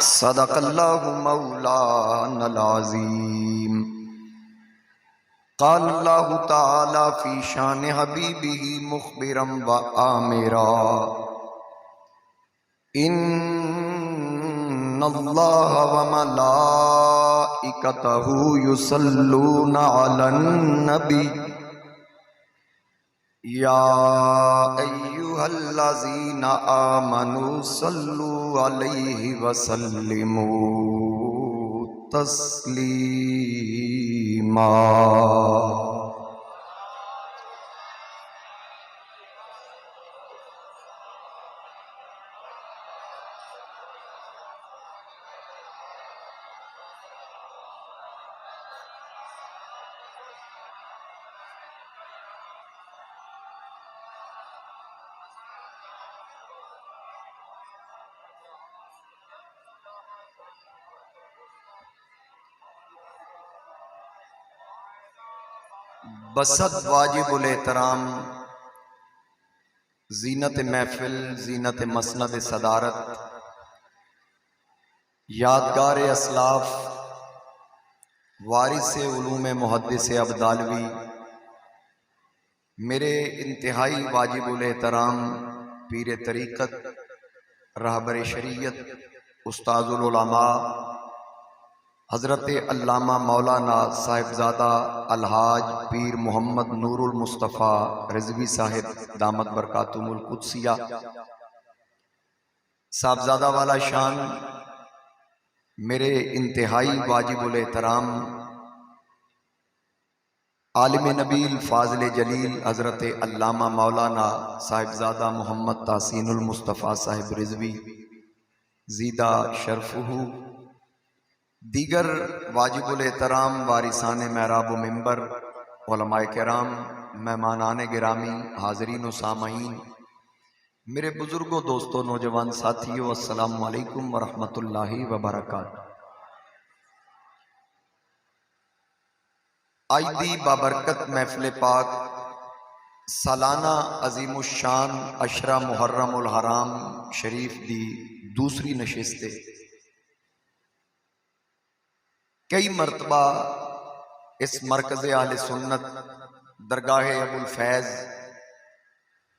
صدق اللہ مولانا العظیم۔ قال اللہ تعالی فی شان حبیبہ مخبرا و آمرا ان اللہ و ملائکتہ یصلون علی النبی یا ایہا الذین آمنوا صلوا علیہ وسلموا تسلیما۔ بسط واجب الاحترام زینت محفل، زینت مسند صدارت، یادگار اسلاف، وارث علوم محدث عبدالوی، میرے انتہائی واجب الاحترام پیر طریقت، رہبر شریعت، استاذ العلماء حضرت علامہ مولانا صاحبزادہ الحاج پیر محمد نور المصطفیٰ رضوی صاحب دامت برکاتہم القدسیہ، صاحبزادہ والا شان میرے انتہائی واجب الاحترام عالم نبیل فاضل جلیل حضرت علامہ مولانا صاحبزادہ محمد تحسین المصطفیٰ صاحب رضوی زیدہ شرفہ، دیگر واجب الاحترام وارثان محراب و منبر، علماء کرام، مہمانان گرامی، حاضرین و سامعین، میرے بزرگوں، دوستوں، نوجوان ساتھیوں، السلام علیکم ورحمۃ اللہ وبرکاتہ۔ آج دی بابرکت محفل پاک سالانہ عظیم الشان عشرہ محرم الحرام شریف دی دوسری نشست، کئی مرتبہ اس مرکز اہل سنت درگاہ ابو الفیض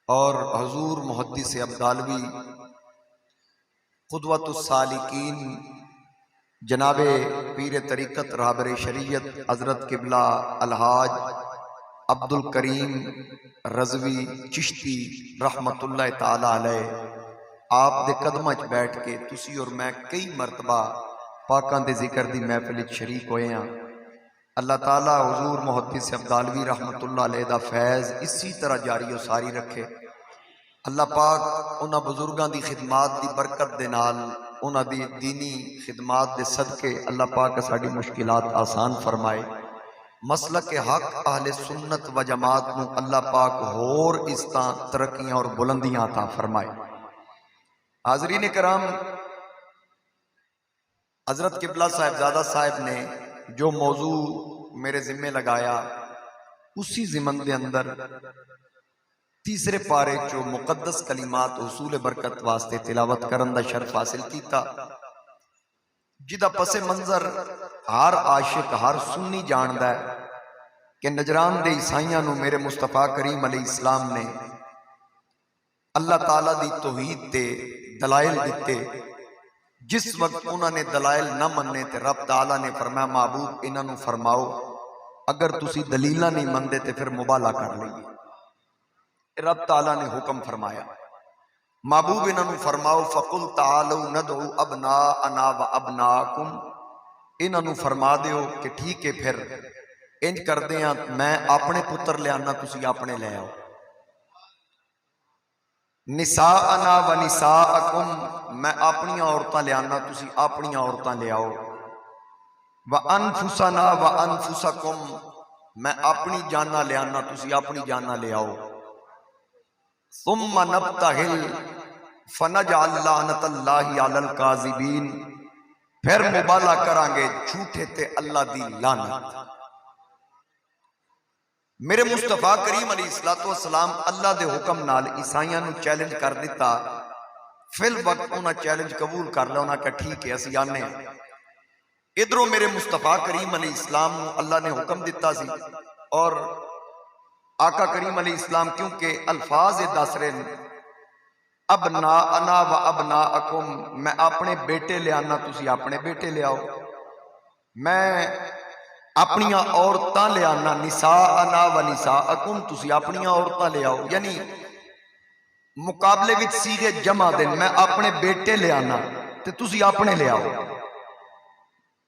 اور حضور محدث عبدالوی قدوۃ السالکین جناب پیر طریقت رہبر شریعت حضرت قبلہ الحاج عبد الکریم رضوی چشتی رحمت اللہ تعالی علیہ آپ دے قدمہ چ بیٹھ کے تسی اور میں کئی مرتبہ پاکاں دے ذکر دی محفل شریک ہوئے ہیں۔ اللہ تعالیٰ حضور محدث عبدالوی رحمت اللہ علیہ دا فیض اسی طرح جاری و ساری رکھے۔ اللہ پاک انہاں بزرگاں دی خدمات دی برکت دے نال، انہاں دی دینی خدمات دے صدقے اللہ پاک ساڈی مشکلات آسان فرمائے۔ مسلک حق اہل سنت و جماعت نو اللہ پاک ہور عزتاں، ترقیاں اور بلندیاں عطا فرمائے۔ حاضرین کرام، حضرت قبلہ صاحبزادہ صاحب نے جو موضوع میرے ذمہ لگایا، اسی ضمن دے اندر تیسرے پارے جو مقدس کلمات حصول برکت واسطے تلاوت کرن دا شرف حاصل کیتا، جدا پس منظر ہر عاشق، ہر سنی جاندا ہے کہ نجران دے عیسائیاں نو میرے مصطفیٰ کریم علیہ السلام نے اللہ تعالیٰ دی توحید تے دلائل دیتے۔ جس وقت انہوں نے دلائل نہ مننے تے رب تعالیٰ نے فرمایا معبود انہوں نے فرماؤ اگر تسی دلیلہ نہیں مندے تے پھر مبالہ کر لئیے۔ رب تعالیٰ نے حکم فرمایا معبود انہوں نے فرماؤ فَقُلْ تَعَالَوْ نَدْعُ أَبْنَاءَنَا وَأَبْنَاءَكُمْ، انہوں نے فرما دیو کہ ٹھیک ہے پھر انج کر دیاں میں اپنے پتر لے آنا تسی اپنے لے آؤ، نساءنا و نساءکم میں اپنی عورتاں لے آنا تسی اپنی عورتاں لے آؤ، و انفسنا و انفسکم میں اپنی جانا لے آنا تسی اپنی جانا لے آؤ، ثم نبتہل فنجعل لعنت اللہ علی الکاذبین، پھر مبالہ کرانگے جھوٹے تے اللہ دی لعنت۔ میرے مصطفیٰ کریم علیہ السلام اللہ دے حکم نال عیسائیاں نو چیلنج کر دیتا فی الوقت انہاں چیلنج قبول کر لیا، انہاں کہا ٹھیک ہے اسی آنے ہیں۔ ادھروں میرے مصطفیٰ کریم علیہ السلام اللہ نے حکم دیتا سی، اور آقا کریم علیہ السلام کیونکہ الفاظ دس رہے ہیں ابناءنا و ابناءکم، میں اپنے بیٹے لے آنا تسی اپنے بیٹے لے آؤ، میں اپنی عورتاں لے آنا نساءنا و نساءکم، تسی اپنی عورتاں لے آؤ، یعنی مقابلے وچ سیغے جمع دن، میں اپنے بیٹے لے آنا تے تسی اپنے لے آؤ۔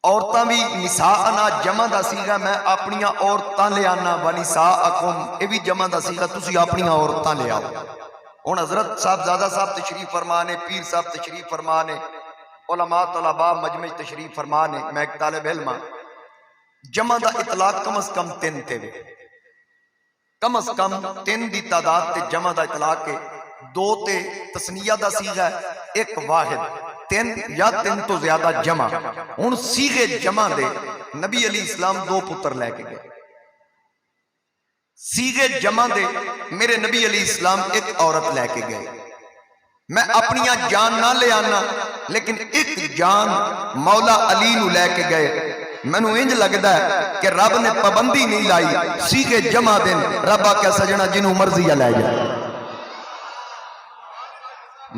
عورتاں بھی نساءنا جمع دا سیغا، میں اپنی عورتاں لے آنا و نساءکم، اے بھی جمع دا سیغا، تسی اپنی عورتاں لے آؤ۔ ہن حضرت صاحب زادہ صاحب تشریف فرمانے، پیر صاحب تشریف فرمانے، علماء طلباء مجمع تشریف فرمانے، میں ایک طالب علم ہاں، جمع دا اطلاق کم از کم 3 تے وے، کم از کم 3 دی تعداد تے جمع دا اطلاق ہے، 2 تے تسنیہ دا سیغہ ہے، 1 واحد، 3 یا 3 تو زیادہ جمع۔ ہن سیغے جمع دے نبی علیہ السلام 2 پتر لے کے گئے، سیغے جمع دے میرے نبی علیہ السلام 1 عورت لے کے گئے۔ میں اپنی جان نہ لے آنا لیکن 1 جان مولا علی نو لے کے گئے۔ میں نو انج لگدا ہے کہ رب نے پابندی نہیں لائی، سیغے جمع دن رب آکھیا سجنا جنوں مرضی لے جائے،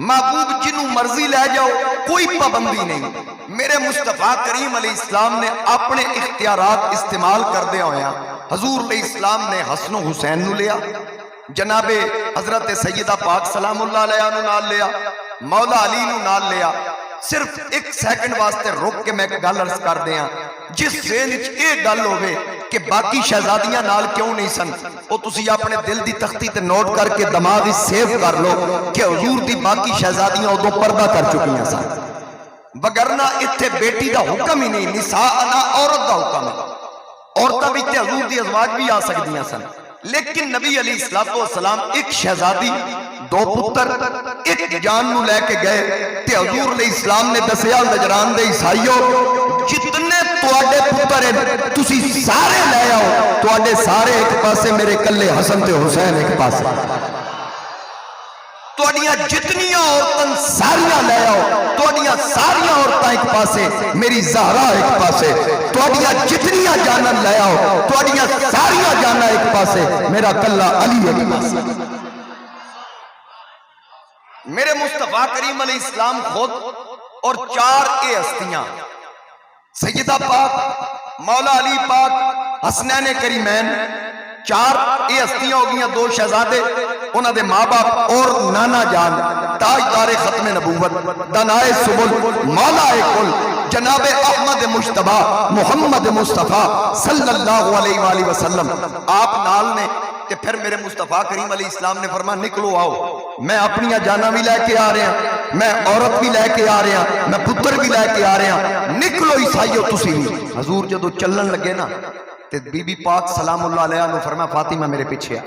محبوب جنوں مرضی لے جاؤ، کوئی پابندی نہیں۔ میرے مصطفیٰ کریم علیہ السلام نے اپنے اختیارات استعمال کردے ہویا، حضور علیہ السلام نے حسن و حسین نو لیا، جناب حضرت سیدہ پاک سلام اللہ علیہ نو نال لیا، مولا علی نو نال لیا۔ صرف 1 سیکنڈ واسطے رک کے میں ایک گل عرض کر دیاں، جس ذہن وچ یہ گل ہوئے کہ باقی شہزادیاں نال کیوں نہیں سن، وہ تسی اپنے دل دی تختی تے نوٹ کر کے دماغ سیو کر لو کہ حضور دی باقی شہزادیاں ادو پردہ کر چکیاں سن، وگرنہ اتھے بیٹی دا حکم ہی نہیں، نساءنا عورت دا حکم ہے، عورتاں بھی تے حضور دی ازواج بھی آ سکدیاں سن، لیکن نبی علیہ السلام 1 شہزادی 2 پتر 1 جان نو لے کے گئے تے حضور علیہ السلام نے دسیا نجران دے عیسائیو جتنے تواڈے پتر ہیں تسی سارے لے آؤ، تواڈے سارے ایک پاسے، میرے کلے حسن تے حسین ایک پاسے، تواڈیاں جتنیاں عورتاں ساریاں لے آؤ، تواڈیاں ساریاں عورتاں ایک پاسے، میری زہرا ایک پاسے، تواڈیاں جتنیاں جاناں لے آؤ، تواڈیاں ساریاں جاناں ایک پاسے، میرا کلہ علی ایک پاسے۔ میرے مصطفیٰ کریم علیہ السلام خود اور 4 اے ہستیاں، سیدہ پاک، مولا علی پاک، حسنین کریمین، 4 اے ہستیاں ہو گئیاں، 2 شہزادے، انہاں دے ماں باپ اور نانا جان، تاجدار ختم نبوت، دنائے سبل، مولا کل، جناب احمد مجتبی محمد مصطفیٰ صلی اللہ علیہ وآلہ وسلم آپ نال نے۔ کہ پھر میرے مصطفیٰ کریم علیہ السلام نے فرمایا نکلو آؤ، میں اپنی جانہ بھی لے کے آ رہے ہیں، میں عورت بھی لے کے آ رہے ہیں، میں پتر بھی لے کے آ رہے ہیں، نکلو عیسائیو تسی بھی۔ حضور جدو چلن لگے نا تے بی بی پاک سلام اللہ علیہ نے فرمایا فاطمہ میرے پیچھے آ۔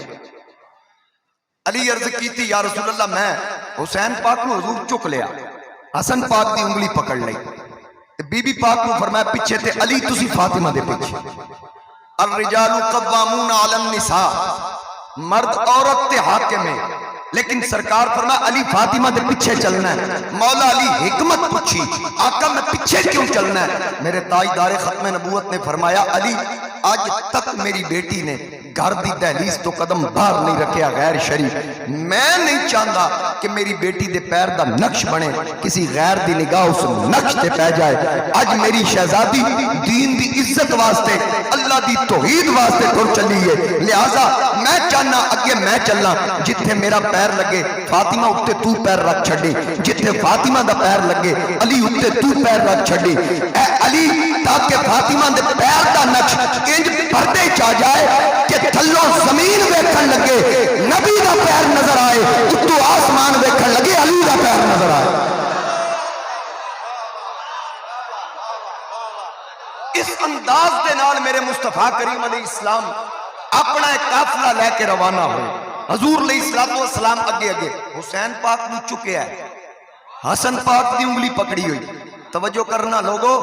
علی عرض کی تھی یا رسول اللہ، میں حسین پاک نو حضور چک لیا، حسن پاک دی انگلی پکڑ لئی، بی بی پاک نو فرمایا پیچھے تے علی تسی فاطمہ دے پیچھے۔ الرجال قوامون علی النساء، مرد عورت تے حاکم ہے، لیکن سرکار فرمایا علی فاطمہ دے پیچھے چلنا ہے۔ مولا علی حکمت پوچھی آقا میں پیچھے کیوں چلنا ہے؟ میرے تاجدار ختم نبوت نے فرمایا علی آج تک میری بیٹی نے گھر دی دہلیز تو قدم باہر نہیں رکھیا غیر شریف، میں نہیں چاہتا کہ میری بیٹی دے پیر دا نقش بنے، کسی غیر دی نگاہ اس نقش تے پہ جائے۔ آج میری شہزادی دین دی عزت واسطے، اللہ دی توحید واسطے ٹر چلی ہے، لہذا میں چاہنا اگے میں چلنا، جتھے میرا پیر لگے فاطمہ اتے تو پیر رکھ چھڑی، جتھے فاطمہ دا پیر لگے علی اتے تو پیر رکھ چھڑی۔ اے علی تاکہ فاطمہ دے پیر دا نقش انج پردے چاہ جائے کہ تھلوں زمین ویکھن لگے نبی دا پیر نظر آئے، اتو آسمان ویکھن لگے علی دا پیر نظر آئے۔ اس انداز دے نال میرے مصطفیٰ کریم علیہ السلام اپنا ایک قافلہ لے کے روانہ ہوئے۔ حضور علیہ السلام اگے اگے، حسین پاک نو چکے ہے، حسن پاک دی انگلی پکڑی ہوئی۔ توجہ کرنا لوگو،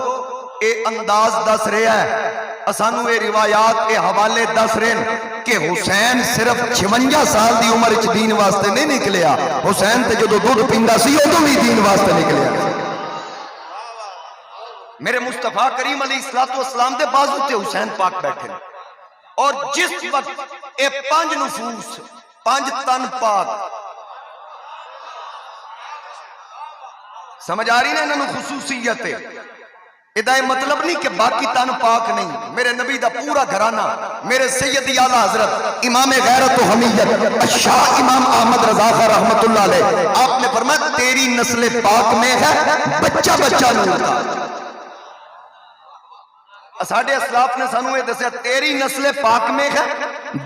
اے انداز دس رہا ہے، اسانو اے روایات اے حوالے دس رہے ہیں کہ حسین صرف 56 سال دی عمر وچ دین واسطے نہیں نکلیا، حسین تے جدوں دودھ پیندا سی ادوں بھی دین واسطے نکلیا۔ میرے مصطفیٰ کریم علیہ السلام دے بازو تے حسین پاک بیٹھے ہیں، اور جس وقت اے 5 نفوس 5 تن پاک، سمجھ آ رہی نا انہوں خصوصیت ہے، ادھا مطلب نہیں کہ باقی تن پاک نہیں، میرے نبی دا پورا گھرانہ، میرے سیدی اعلیٰ حضرت امام غیرت و حمیت الشاہ امام احمد رضا خان رحمت اللہ علیہ، آپ نے فرمایا تیری نسل پاک میں ہے بچہ بچہ نور کا۔ ساڑھے اسلاف نے سانوے دسیا تیری نسل پاک میں ہے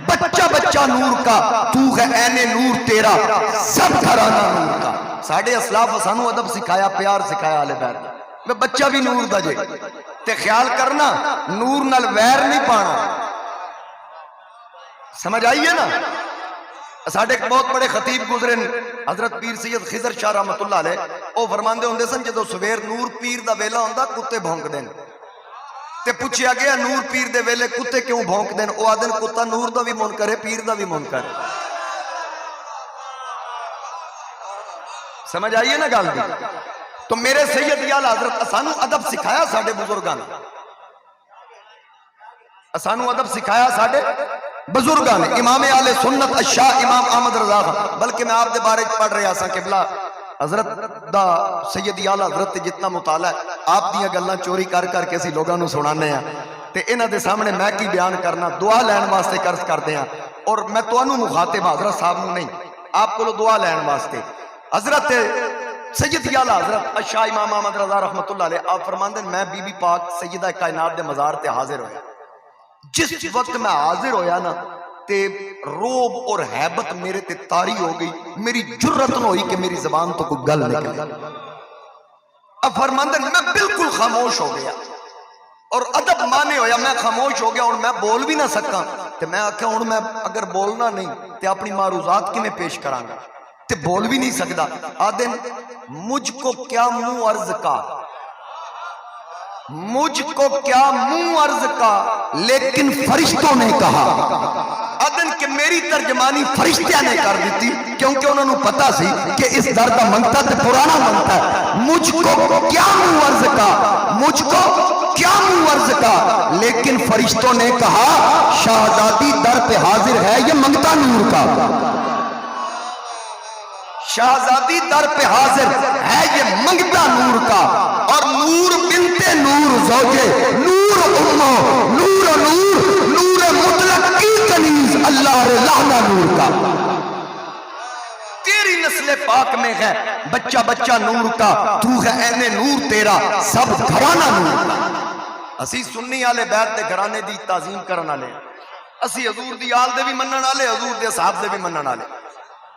بچہ بچہ نور کا، تو ہے این نور تیرا سب گھرانہ نور کا۔ ساڑھے اسلاف سانو ادب سکھایا، پیار سکھایا آلے بیت میں، بچہ بھی نور دا جے تے خیال کرنا نور نال ویر نہیں پانا، سمجھ آئیے نا۔ ساڑھے ایک بہت بڑے خطیب گزرے حضرت پیر سید خضر شاہ رحمت اللہ علیہ، او فرماندے ہوندے سن جدو سویر نور پیر دا ویلا ہوندا کتے بھونک دین، تے پوچھیا گیا نور پیر دے ویلے کتے کیوں بھونک دین؟ او آدن کتا نور دا بھی منکر ہے پیر دا بھی منکر ہے، سمجھ آئیے نا گل دی۔ تو میرے سید اعلیٰ حضرت سانو ادب سکھایا ساڑھے بزرگان، سانو ادب سکھایا ساڑھے بزرگان، امام اہل سنت الشاہ امام احمد رضا خان۔ بلکہ میں آپ دے بارے پڑھ رہا سا قبلہ حضرت دا سید اعلیٰ حضرت جتنا مطالعہ ہے آپ دیاں گلاں چوری کر کر کے اسی لوگاں نو سنانے ہیں، تے انہاں دے سامنے میں کی بیان کرنا، دعا لین واسطے قرض کردے ہیں، اور میں تانوں مخاطب حضرت صاحب نو نہیں، آپ کو دعا لین واسطے۔ حضرت سید اعلیٰ حضرت شاہ امام احمد رضا رحمت اللہ علیہ آپ فرماندے میں بی بی پاک سیدہ کائنات دے مزار تے حاضر ہویا، جس وقت میں حاضر ہویا نا تے روب اور حیبت میرے تے طاری ہو گئی، میری جرت نہ ہوئی کہ میری زبان تو کوئی گل نکلے۔ اب فرماندے میں بالکل خاموش ہو گیا، اور ادب مانے ہویا میں خاموش ہو گیا، اور میں بول بھی نہ سکا، تے میں آکھا ہوں میں اگر بولنا نہیں تے اپنی معروضات کی میں پیش کرانگا، تے بول بھی نہیں سکتا۔ آدن مجھ کو کیا منہ عرض کا، مجھ کو کیا منہ عرض کا، لیکن فرشتوں نے کہا۔ آدن کہ میری ترجمانی فرشتیاں نے کر دیتی، کیونکہ انہوں نے پتا سی کہ اس درد منگتا تے پرانا منگتا ہے۔ مجھ کو کیا منہ عرض کا، مجھ کو کیا منہ عرض کا، لیکن فرشتوں نے کہا شہزادی در پہ حاضر ہے یہ منگتا نور کا، شہزادی در پہ حاضر ہے یہ منگتا نور کا، اور نور بنت نور زوجے نور امہ نور نور نور مطلق کی کنیز اللہ رلانا نور کا۔ تیری نسل پاک میں ہے بچہ بچہ نور کا، تو ہے این نور تیرا سب گھرانہ نور کا۔ اسی سنی آلے بیت دے گھرانے دی تعظیم کرنا لے، اسی حضور دی آل دے بھی منن آلے، حضور دے صحاب دے بھی منن آلے،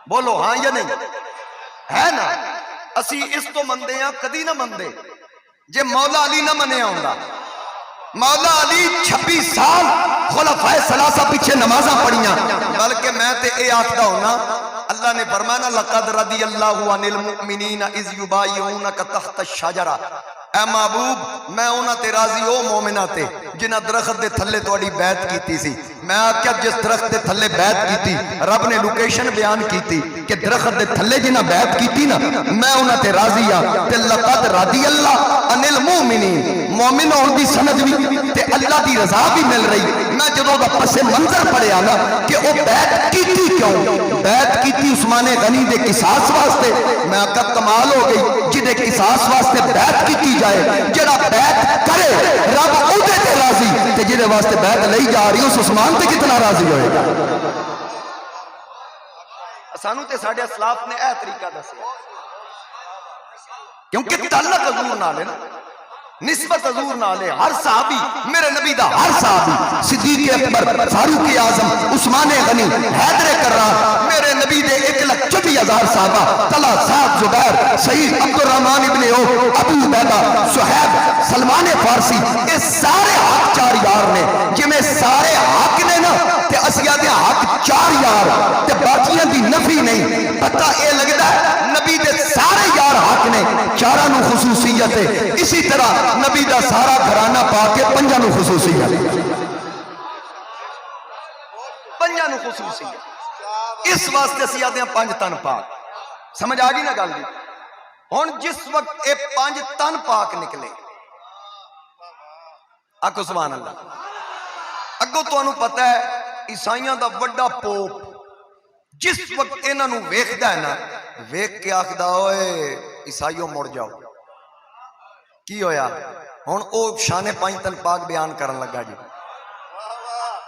بولو ہاں یا نہیں ہے نا؟ اسی اس تو مندے ہیں کدی نہ مندے جے مولا علی نہ منیا ہوندہ۔ مولا علی 26 سال خلفائے ثلاثہ پیچھے نمازاں پڑھیاں، بلکہ میں تے اے آخدہ ہونا اللہ نے فرمانا لقد رضی اللہ عن المؤمنین اذ یبایعونک تحت الشجرہ، اے محبوب میں انہاں تے راضی ہو مومنہ تے جنہ درخت دے تھلے توڑی بیعت کیتی سی۔ میں آکیا جس درخت دے تھلے بیعت کیتی، رب نے لوکیشن بیان کیتی کہ درخت دے تھلے جنہ بیعت کیتی نا میں انہاں تے راضی ہاں، تے لقد رضی اللہ عن المؤمنین، مومن ہون دی سند بھی تے اللہ دی رضا بھی مل رہی۔ میں جدوں دا پس منظر پڑھیا نا کہ وہ بیعت کیتی کیوں، بیعت کیتی عثمان غنی دے قصاص واسطے، میں آکا کمال ہو گئی جدے قصاص واسطے بیعت کیتی جائے، جڑا بیعت کرے رب اودے تے راضی، تے جدے واسطے بیعت لئی جا رہی اس عثمان تے کتنا راضی ہوئے گا۔ سانو تے ساڑھے اسلاف نے اے طریقہ دسیا، کیونکہ تعلق حضور نہ لے نا، نسبت حضور نہ لے، ہر صحابی میرے نبی دا ہر صحابی، صدیق اکبر، فاروق اعظم، عثمان غنی، حیدر کرار، میرے نبی دے 1,24,000 صحابہ، طلحہ، سعد، زبیر، سعید، عبد الرحمن ابن عوف، ابو عبیدہ، صہیب، سلمان فارسی، یہ سارے حق 4 یار نے، جی میں سارے حق نے نا تے اسیہ دے حق 4 یار تے باقیاں دی نفی نہیں، پتہ اے لگتا ہے نبی دے سارے یار حق نے، 4 نو خصوصیت ہے، اسی طرح نبی دا سارا گھرانہ پا کے 5 نو خصوصیت، 5 پنجاں نو خصوصی ہے، اس واسطے اسی آدھے ہیں 5 تن پاک. سمجھ آ گئی نا گل دی؟ ہن جس وقت یہ 5 تن پاک نکلے، آکو سبحان اللہ. اگوں تانوں پتہ ہے عیسائیاں دا وڈا پوپ جس وقت انہاں نو ویکھدا ہے نا، ویکھ کے آکھدا اوئے عیسائیوں مڑ جاؤ. کی ہویا؟ ہن او شان 5 تن پاک بیان کرن لگا جی.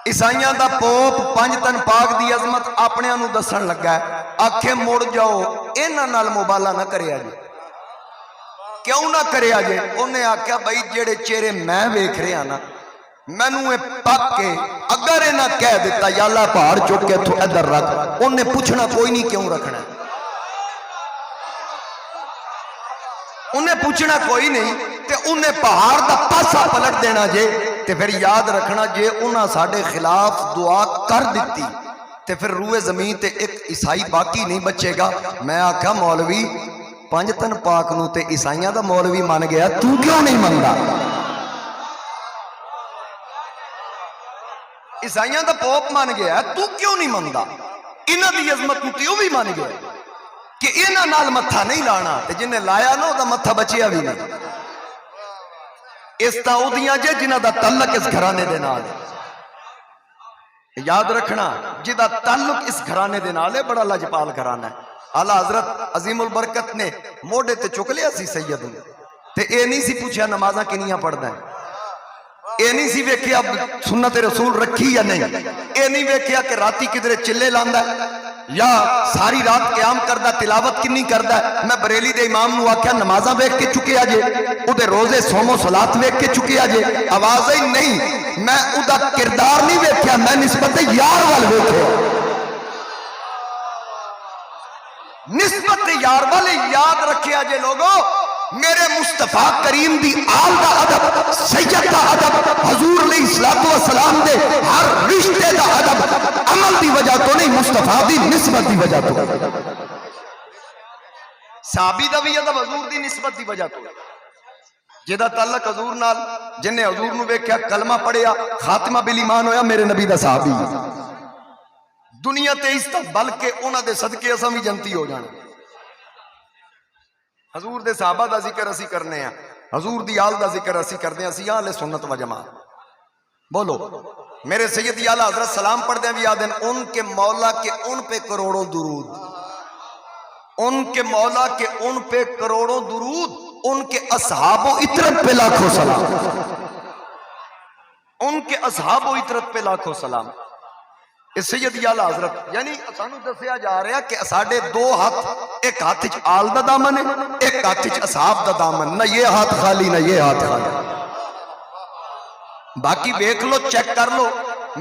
عیسائیاں دا پوپ 5 تن پاک دی عظمت اپنے نو دسن لگا ہے، آکھے مڑ جاؤ انہاں نال مبالہ نہ کریا جی. کیوں نہ کریا جے؟ انہیں آکھیا بھائی جیڑے چہرے میں ویکھ رہا نا، مینوں اے پک کے اگر انہاں کہہ دیتا یا اللہ پہاڑ چک کے تو ادھر رکھ، انہیں پوچھنا کوئی نہیں کیوں رکھنا ہے، انہیں پوچھنا کوئی نہیں، تے انہیں پہاڑ دا پاسا پلٹ دینا جے. تے پھر یاد رکھنا جے انہاں ساڑھے خلاف دعا کر دیتی تے پھر روئے زمین تے ایک عیسائی باقی نہیں بچے گا. میں آکھا مولوی 5 تن پاک نو تے عیسائیاں دا مولوی مان گیا، تو کیوں نہیں منگا؟ عیسائیاں دا پوپ مان گیا، تو کیوں نہیں منگا؟ انہاں دی عظمت نو تے او بھی مان گیا کہ انہاں نال متھا نہیں لانا، تے جنہیں لایا نا دا متھا بچیا بھی نہیں. اس تا او دیاں جے جنہاں دا تعلق اس گھرانے دے نال. یاد رکھنا جدا تعلق اس گھرانے دے نال ہے، بڑا لاجپال گھرانہ ہے. اعلیٰ حضرت عظیم البرکت نے موڑے تے چک لیا سی سید نے، تے اے نہیں سی پوچھا نمازاں کنیاں پڑھدا ہے، اے نہیں سی ویکھیا سنت رسول رکھی یا نہیں، اے نہیں ویکھیا کہ راتی کدھرے چلے لاندا ہے یا ساری رات قیام کردا تلاوت کنی کردا ہے. میں بریلی دے امام نو آکھیا نمازاں ویکھ کے چکے آجے، او دے روزے سوم و صلات ویکھ کے چکے آجے، آواز ہی نہیں، میں او دا کردار نہیں ویکھیا، میں نسبت یار وال ویکھیا. نسبت یار والے یاد رکھیا جے لوگوں، میرے مصطفیٰ کریم دی آل دا ادب، سید دا ادب، حضور علیہ السلام دے ہر رشتے دا ادب عمل دی وجہ تو نہیں، مصطفیٰ دی نسبت دی وجہ تو. صحابی دا بھی ادب حضور دی نسبت دی وجہ تو، جدا تعلق حضور نال، جن نے حضور نو ویکھیا کلمہ پڑھیا خاتمہ بالایمان ہویا، میرے نبی دا صحابی. دنیا تے اس تک بلکہ انہاں دے صدقے اساں بھی جنتی ہو جانا. حضور دے صحابہ دا ذکر اسی کرنے ہیں، حضور دی آل دا ذکر اسی کرنے ہیں، اسی آل سنت و جماعت. بولو میرے سیدی اعلیٰ حضرت سلام پڑھ دیں بھی یاد ہیں، ان کے مولا کے ان پہ کروڑوں درود، ان کے مولا کے ان پہ کروڑوں درود، ان کے اصحاب و اطرت پہ لاکھوں سلام، ان کے اصحاب و اطرت پہ لاکھوں سلام. اس سیدی اعلیٰ حضرت یعنی سانو دسیا جا رہا کہ ساڑھے 2 ہاتھ، ایک ہاتھ آل دا دامن ہے، ایک ہاتھ اصحاب دا دامن، نہ یہ ہاتھ خالی نہ یہ ہاتھ خالی. باقی دیکھ لو، چیک کر لو،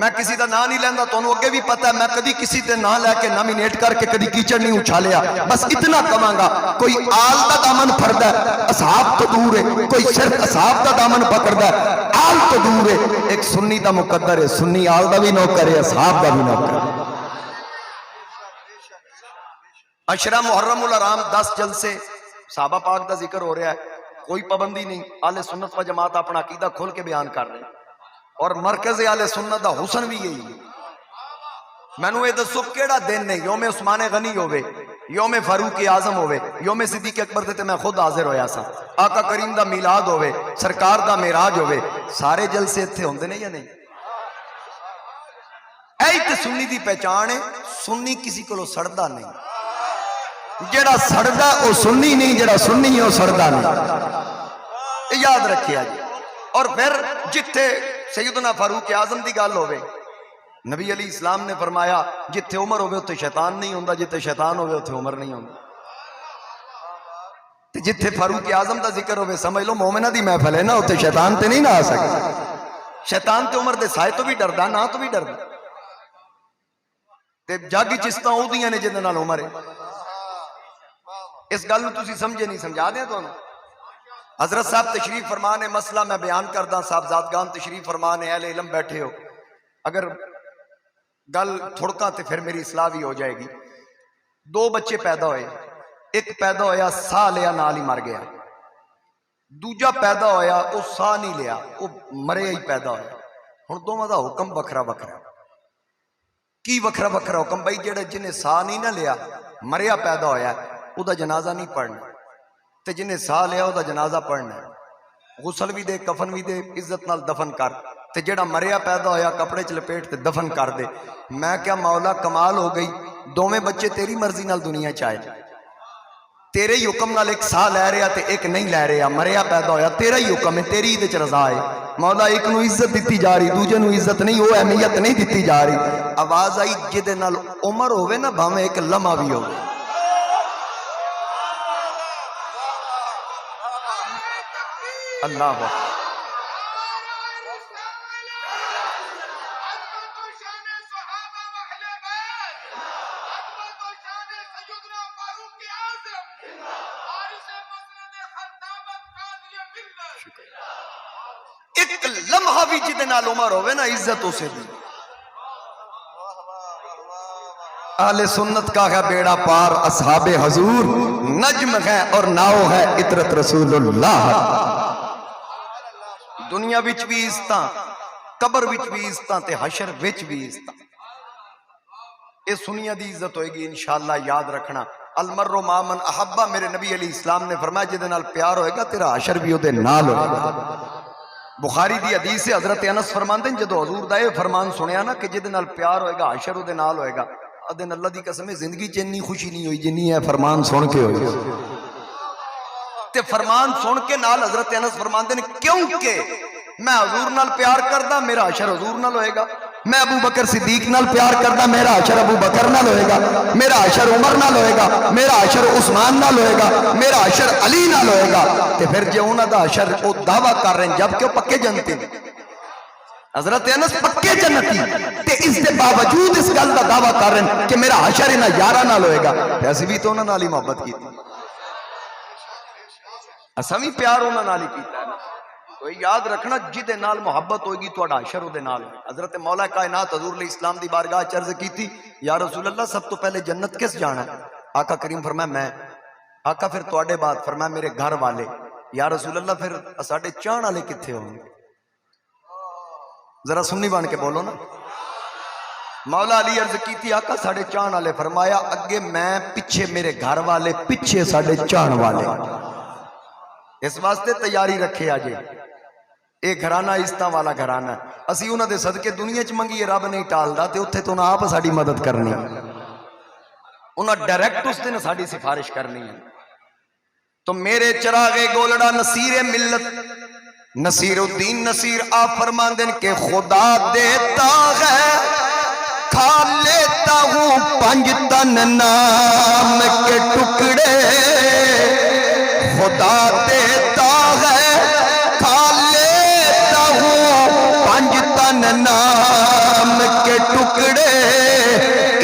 میں کسی دا نام نہیں لیندہ، تو انہوں اگے بھی پتا ہے میں کدی کسی تے نام لے کے نامینیٹ کر کے کدی کیچڑ نہیں اچھالیا. بس اتنا کماں گا، کوئی آل دا دامن پھردا ہے، اصحاب تو دور ہے، کوئی صرف اصحاب دا دامن پکڑدا ہے، آل تو دور ہے. ایک سنی دا مقدر ہے، سنی آل دا بھی نوکر ہے، اصحاب دا بھی نوکر ہے. عشرہ محرم الحرام 10 جلسے صحابہ پاک دا ذکر ہو رہا ہے، کوئی پابندی نہیں. اہل سنت و جماعت اپنا عقیدہ کھول کے بیان کر رہے ہیں، اور مرکز اہل سنت دا حسن بھی یہی ہے. میں نو یہ دسو کیڑا دن ہے یوم عثمان غنی ہوئے، یوم فاروق اعظم ہوئے، یوم صدیق اکبر تے میں خود حاضر ہویا سا، آقا کریم دا میلاد ہوئے، سرکار دا معراج ہوئے، سارے جلسے اتھے ہوندے نہیں یا نہیں؟ اے تے سنی دی پہچان ہے، سنی کسی کو سڑدا نہیں، جڑا سڑدا او سنی نہیں، جڑا سنی ہے او سڑدا نہیں. یاد رکھیا جی. اور پھر جتھے سیدنا فاروق اعظم دی گل ہوئے، نبی علیہ السلام نے فرمایا جتھے عمر ہوئے اتھے شیطان نہیں ہوندا، جتھے شیطان ہوئے اتھے عمر نہیں ہوندا. جتھے فاروق اعظم دا ذکر ہوئے سمجھ لو مومنہ دی محفل ہے نا، اتھے شیطان تے نہیں نہ آ سکتا. شیطان تے عمر دے سائے تو بھی ڈردا، نہ تو بھی ڈردا. تے جاگی چستاں او دیاں نے جدے نال عمر ہے. اس گل نو تسی سمجھے نہیں، سمجھا دیں تو حضرت صاحب تشریف فرمانے، مسئلہ میں بیان کردہ، صاحب زادگان تشریف فرمانے، اہل علم بیٹھے ہو، اگر گل تھوڑکا تے پھر میری اصلاح بھی ہو جائے گی. 2 بچے پیدا ہوئے، ایک پیدا ہویا سا لیا نال ہی مر گیا، دوجا پیدا ہویا وہ سا نہیں لیا وہ مرے ہی پیدا ہویا. ہن دونوں دا حکم بکھرا بکھرا. کی وکھرا وکھرا حکم بھائی جڑا جنہیں سا نہیں نہ لیا مریا پیدا ہویا او دا جنازہ نہیں پڑھنا تے جنہیں سا لیا او دا جنازہ پڑھنا غسل بھی دے کفن بھی دے عزت نال دفن کر تے جڑا مریا پیدا ہویا کپڑے چ لپیٹ تے دفن کر دے. میں کیا مولا کمال ہو گئی, دوویں بچے تیری مرضی نال دنیا چ آئے, تیرے ہی حکم نال ایک سا لے رہا تے ایک نہیں لے رہا, مریا پیدا ہویا تیرا ہی حکم ہے, تیری ہی رضا ہے مولا. ایک نو عزت دیتی جا رہی, دوجے نو عزت نہیں, وہ اہمیت نہیں دیتی جا رہی. آواز آئی جدے نال عمر ہوئے نا بھاویں ایک لمحہ بھی ہوئے. اللہ ایک لمحہ بھی جدے نال عمر ہوئے نا عزت اسے دی. اہل سنت کا ہے بیڑا پار اصحاب حضور, نجم ہے اور ناؤ ہے عطرت رسول اللہ. دنیا وچ بھی عزتاں, قبر وچ بھی عزتاں تے حشر وچ بھی عزتاں. اے سنیا دی عزت ہوئے گی انشاءاللہ. یاد رکھنا المرء مع من احبہ, میرے نبی علیہ السلام نے فرمایا جدے نال پیار ہوئے گا تیرا حشر بھی اودے نال ہوئے گا. بخاری دی حدیث سے حضرت انس فرماندے ہیں جدو حضور دا اے فرمان سنیا نا کہ جدے نال پیار ہوئے گا حشر اودے نال ہوئے گا, ادن اللہ دی قسم ہے زندگی چ اتنی خوشی نہیں ہوئی جنی ہے فرمان سن کے ہوئی. تے فرمان سن کے نال حضرت انس فرماندے ہیں کیونکہ میں حضور نال پیار کردا میرا حشر حضور نال ہوئے گا, میں ابو بکر صدیق نال پیار کردا میرا حشر ابو بکر نال ہوئے گا, میرا حشر عمر نال ہوئے گا, میرا حشر عثمان نال ہوئے گا, میرا حشر علی نال ہوئے گا. تے پھر جے انہاں دا حشر او دعویٰ کر رہے ہیں جبکہ وہ پکے جنتی ہیں. حضرت انس پکے جنتی تے اس دے باوجود اس گل دا دعویٰ کر رہے ہیں کہ میرا حشر انہاں یاراں نال ہوئے گا. ایسی بھی تو انہاں نال ہی محبت کی تھی, اساں بھی پیار انہاں نال ہی کیتا ہے. تو یاد رکھنا جدے نال محبت ہوئے گی تو حشر دے نال. حضرت مولا کائنات حضور علیہ السلام دی بارگاہ چ عرض کی تھی یا رسول اللہ سب تو پہلے جنت کس جانا ہے؟ آقا کریم فرمایا میں. آقا پھر تواڈے بعد فرمایا میرے گھر والے. یا رسول اللہ پھر ساڈے چاہن والے کتھے ہوں گے؟ ذرا سنی بن کے بولو نا. مولا علی عرض کی تھی آقا ساڈے چاہن والے. فرمایا اگے میں پیچھے میرے گھر والے, پیچھے ساڈے چاہن والے. اس واسطے تیاری رکھے آجے, اے گھرانہ عزتاں والا گھرانہ ہے. اسی انہاں دے صدقے دنیا چ منگیے رب نہیں ٹالدا تے اوتھے تو انہاں آپ ساڈی مدد کرنی, انہاں ڈائریکٹ اس دن ساڈی سفارش کرنی ہے. تو میرے چراغ گولڑا نصیر ملت نصیر الدین نصیر آپ فرماندے کہ خدا دیتا ہے کھا لیتا ہوں پنج تن نام کے ٹکڑے, خدا دیتا ہے کھا لیتا ہوں پنج تن نام کے ٹکڑے,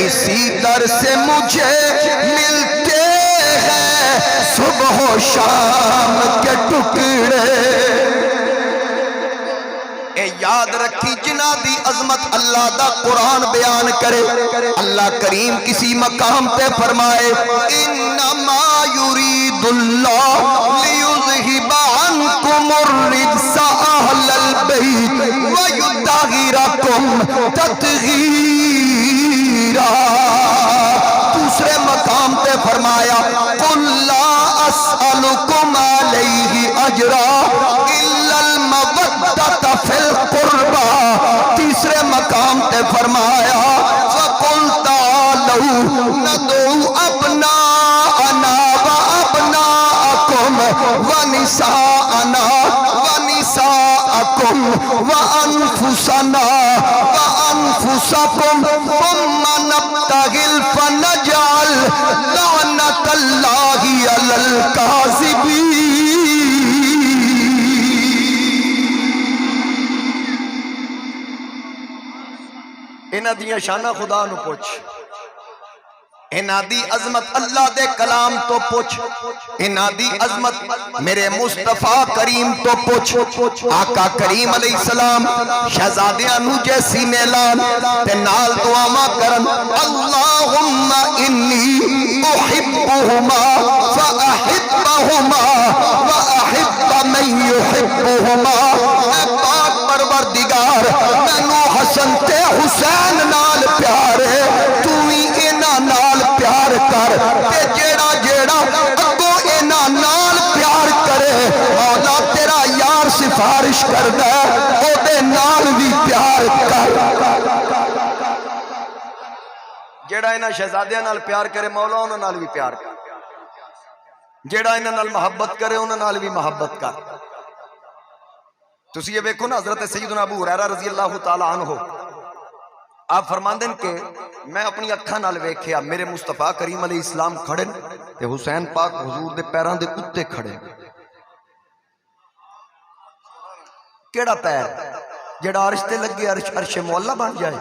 اسی در سے مجھے ملتے ہیں صبح و شام کے ٹکڑے. اے یاد رکھی جنہ دی عظمت اللہ دا قرآن بیان کرے. اللہ کریم کسی مقام پہ فرمائے انما یرید اللہ لیذہب عنکم الرجس اہل البیت ویطہرکم تطہیرا. دوسرے مقام پہ فرمایا قل لا اسألکم علیہ اجرا الا المودۃ فی القربى. تیسرے مقام پہ فرمایا فقل تعالوا ندعو ابناءنا وابناءکم ونساءنا ونساءکم وانفسنا وانفسکم ثم نبتہل فنجعل لعنت اللہ علی الکاذبین. انہاں دیاں شانہ خدا نو پوچھ, انہاں دی عظمت اللہ دے کلام تو پوچھ, انہاں دی عظمت میرے مصطفیٰ کریم تو پوچھ. آقا کریم علیہ السلام شہزادیاں نو جیسی نیلان تے نال دعاواں کرن اللہم انی احبہما فاحبہما واحب من یحبہما. اے پاک پروردگار مینوں حسن تے حسین نال پیار ہے, سفارش کردا او دے نال بھی پیار کر. جیڑا انہاں شہزادیاں نال پیار کرے مولا انہاں نال بھی پیار کر. جیڑا انہاں نال محبت کرے انہاں نال بھی محبت کر. تسی یہ دیکھو نا حضرت سیدنا ابو ہریرہ رضی اللہ تعالی عنہ آپ فرماندے ہیں کہ میں اپنی اکھاں نال ویکھیا میرے مصطفیٰ کریم علیہ السلام کھڑے تے حسین پاک حضور دے پیراں دے اُتے کھڑے. کیڑا پیر جیڑا عرش تے لگے عرش مولا بن جائے.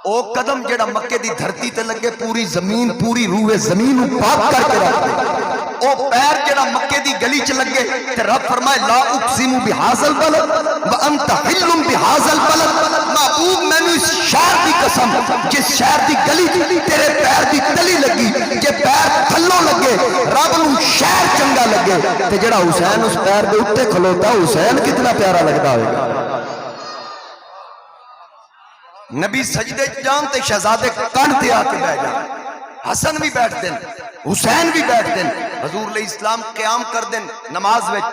او قدم جیڑا مکے دی دھرتی تے لگے پوری زمین پوری روح زمین پاک کر کے رکھ دے. او پیر جیڑا مکے دی گلی چ لگے تے رب فرمائے لا اقسم بہذا البلد وانت حل بہذا البلد. محبوب میں نے اس شہر دی قسم جس شہر دی گلی تیرے پیر دی تلی لگی جے پیر تھلوں لگے رب نو شہر چنگا لگے تے جیڑا حسین اس پیر دے اوتے کھلوتا حسین کتنا پیارا لگدا ہوئے گا. نبی سجدے جان تے شہزادے کن تے آ کے بیٹھ جان. حسن بھی بیٹھ دین حسین بھی بیٹھ دین. حضور علیہ السلام قیام کر دین نماز وچ.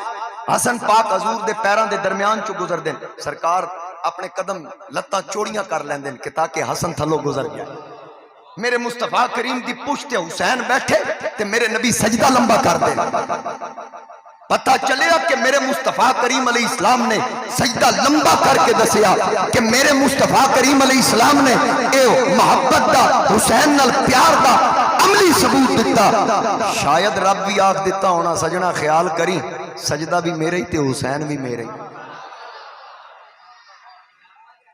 حسن پاک حضور دے پیراں دے درمیان چ گزر دین. سرکار اپنے قدم لتاں چوڑیاں کر لیندن کہ تاکہ حسن تھلو گزر جائے. میرے مصطفیٰ کریم دی پشت تے حسین بیٹھے تے میرے نبی سجدہ لمبا کر دین. پتہ چلیا کہ میرے مصطفیٰ کریم علیہ السلام نے سجدہ لمبا کر کے دسیا کہ میرے مصطفیٰ کریم علیہ السلام نے اے محبت دا حسین نال پیار دا عملی ثبوت دیتا. شاید رب بھی آکھ دیتا ہونا سجنا خیال کری سجدہ بھی میرے ہی تے حسین بھی میرے ہی.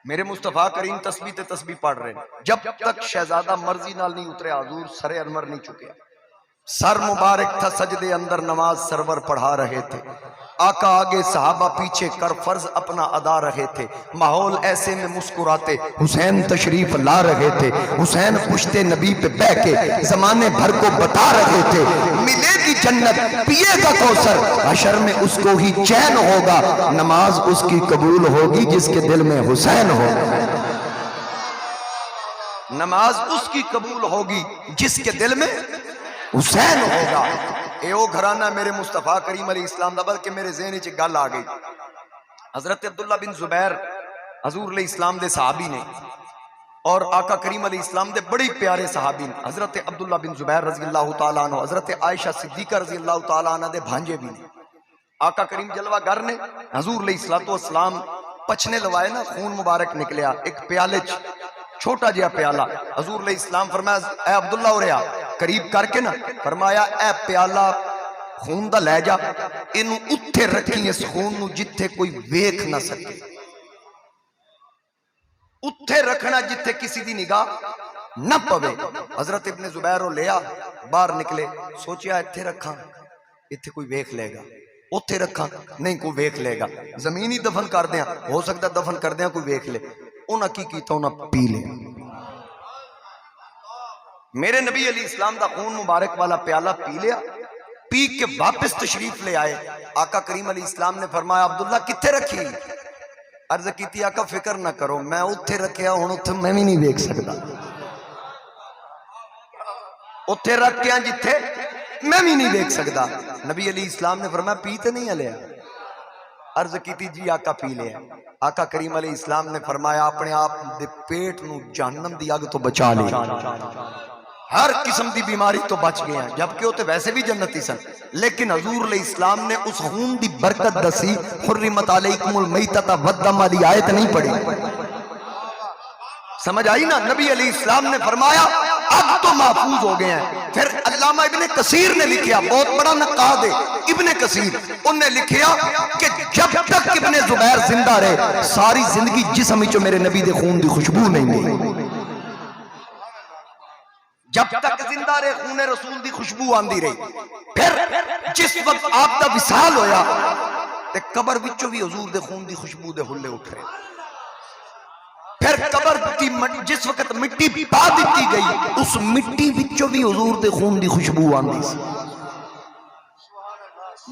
میرے مصطفیٰ کریم تسبیح تے تسبیح پڑھ رہے ہیں جب تک شہزادہ مرضی نال نہیں اترے حضور سر انور نہیں چکے. سر مبارک تھا سجدے اندر نماز سرور پڑھا رہے تھے. آقا آگے صحابہ پیچھے کر فرض اپنا ادا رہے تھے. ماحول ایسے میں مسکراتے حسین تشریف لا رہے تھے. حسین پشت نبی پہ بہ کے زمانے بھر کو بتا رہے تھے ملے گی جنت پیے گا کوثر حشر میں اس کو ہی چین ہوگا. نماز اس کی قبول ہوگی جس کے دل میں حسین ہوگا. نماز اس کی قبول ہوگی جس کے دل میں حسین ہوگا. اے او گھرانہ میرے مصطفیٰ کریم علیہ السلام دا بلکہ میرے ذہن وچ گل آ گئی. حضرت عبداللہ بن زبیر حضور علیہ السلام دے صحابی نے اور آقا کریم علیہ السلام دے بڑی پیارے صحابی نے. حضرت عبداللہ بن زبیر رضی اللہ تعالیٰ عنہ حضرت عائشہ صدیقہ رضی اللہ تعالیٰ عنہ دے بھانجے بھی نے. آقا کریم جلوہ گر نے حضور علیہ السلام پچھنے لوائے نا خون مبارک نکلیا ایک پیالے چھوٹا جہا پیالہ. حضور علیہ السلام فرمایا اے عبداللہ اوریا قریب کر کے نا فرمایا اے پیالہ خون دا لے جا انہوں اتھے رکھی اس خون نو جتھے کوئی ویکھ نہ سکے. اتھے رکھنا جتھے کسی دی نگاہ نہ پوے. حضرت ابن زبیر رو لیا باہر نکلے سوچیا اتھے رکھاں اتھے کوئی ویکھ لے گا اتھے رکھاں نہیں کوئی ویکھ لے گا زمینی دفن کر دیاں ہو سکتا دفن کر دیاں کوئی ویکھ لے. انہاں کی کیتا انہاں پی لے. میرے نبی علیہ السلام دا خون مبارک والا پیالہ پی لیا. پی کے واپس تشریف لے آئے. آقا کریم علیہ السلام نے فرمایا عبداللہ کتھے رکھی؟ عرض کیتی آقا فکر نہ کرو میں اتھے رکھیا ہوں اتھے میں بھی نہیں ویکھ سکتا. اتھے رکھیا جتھے میں بھی نہیں ویکھ سکتا. نبی علیہ السلام نے فرمایا پی تے نہیں لیا؟ عرض کیتی جی آقا پی لیا. آقا کریم علیہ السلام نے فرمایا اپنے آپ دے پیٹ نو جہنم دی آگ تو بچا لے. ہر قسم دی بیماری تو بچ گئے ہیں جبکہ وہ تو ویسے بھی جنتی سن. لیکن حضور علیہ السلام نے اس خون دی برکت دسی. حرمت علیکم المیتۃ والدم والی آیت نہیں پڑھی. سمجھ آئی نا؟ نبی علیہ السلام نے فرمایا اب تو محفوظ ہو گئے ہیں. پھر علامہ ابن کثیر نے لکھیا بہت بڑا نقاد ہے ابن کثیر انہوں نے لکھیا کہ جب تک ابن زبیر زندہ رہے ساری زندگی جسم وچوں میرے نبی دے خون دی خوشبو نہیں گئی. جب تک زندہ رہے خون رسول دی خوشبو آندی رہی. پھر جس وقت آپ دا وصال ہویا تے قبر وچوں بھی حضور دے خون دی خوشبو دے ہلے اٹھ رہے. پھر قبر دی جس وقت مٹی پا دیتی گئی اس مٹی وچوں بھی حضور دے خون دی خوشبو آندی سی.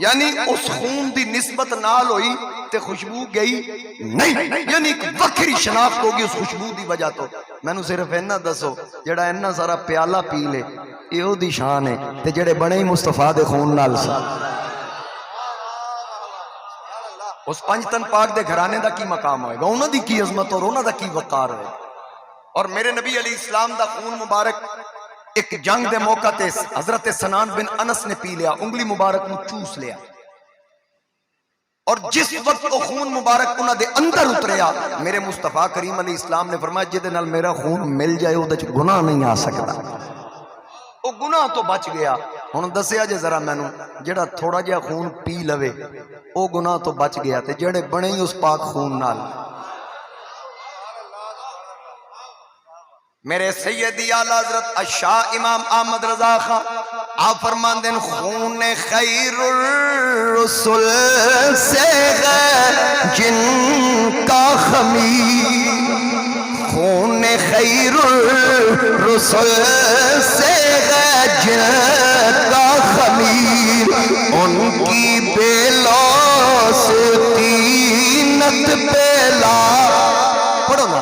یعنی اس خون دی نسبت نال ہوئی تے خوشبو گئی نہیں. یعنی ایک وکری شناخت ہوگی اس خوشبو دی وجہ تو. میں نو صرف اینا دسو جڑا اینا سارا پیالہ پی لے ایہو دی شان ہے تے جڑے بنے ہی مصطفیٰ دے خون نال سی. اس پنج تن پاک دے گھرانے دا کی مقام ہوئے گا، انہوں دی کی عظمت اور انہوں دا کی وقار ہوئے گا۔ اور میرے نبی علیہ السلام دا خون مبارک ایک جنگ دے موقع تے حضرت سنان بن انس نے پی لیا، انگلی مبارک نو چوس لیا، اور جس وقت وہ خون مبارک انہاں دے اندر اتریا، میرے مصطفیٰ کریم علیہ السلام نے فرمایا جدے نال میرا خون مل جائے وہ دے گناہ نہیں آ سکتا، وہ گناہ تو بچ گیا۔ ہن دسیا جے ذرا مینوں جڑا تھوڑا جہا خون پی لوے وہ گناہ تو بچ گیا، تے جڑے بنے ہی اس پاک خون نال۔ میرے سیدی اعلی حضرت الشاہ امام احمد رضا خان آپ فرماندے ہیں خون خیر الرسل سے ہے جن کا خمیر، خون خیر الرسل سے ہے جن کا خمیر، ان کی بے لوث طینت پہ لا، پڑھو نا،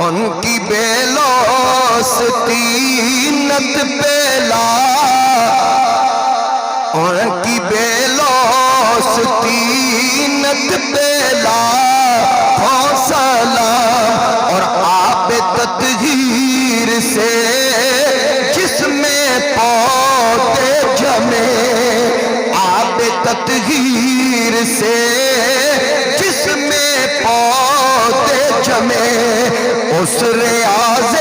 ان کی بے لوث طینت پہ لا، ان کی بے لوث طینت پہ لا حوصلہ، اور آب تطہیر سے جس میں پودے جمے، آب تطہیر سے جس میں پودے جمے، اس ریاض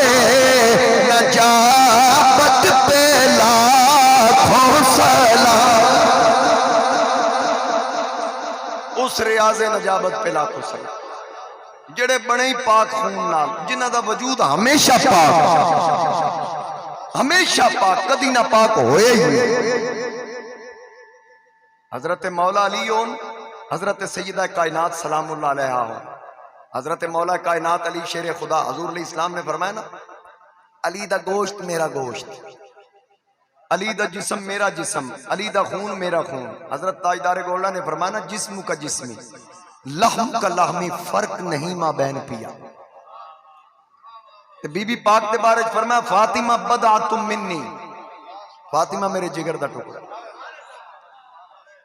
نجابت پہ لاکھوں سلام، اس ریاض نجابت پہ لاکھوں سلام، جڑے بنے ہی پاک خون نال، جنہ دا وجود ہمیشہ پاک، ہمیشہ پاک، کدی نہ پاک ہوئے ہی۔ حضرت مولا علی ہون، حضرت سیدہ کائنات سلام اللہ علیہ ہون، حضرت مولا کائنات علی شیر خدا، حضور علیہ السلام نے فرمایا نا علی دا گوشت میرا گوشت، علی دا جسم میرا جسم، علی دا خون میرا خون۔ حضرت تاجدار گولڈا نے فرمایا نا جسم کا جسمی، لحم کا لحمی، فرق نہیں ماں بہن پیا۔ بی بی پاک دے بارے فرمایا فاطمہ بضعۃ منی، فاطمہ میرے جگر دا ٹکڑا،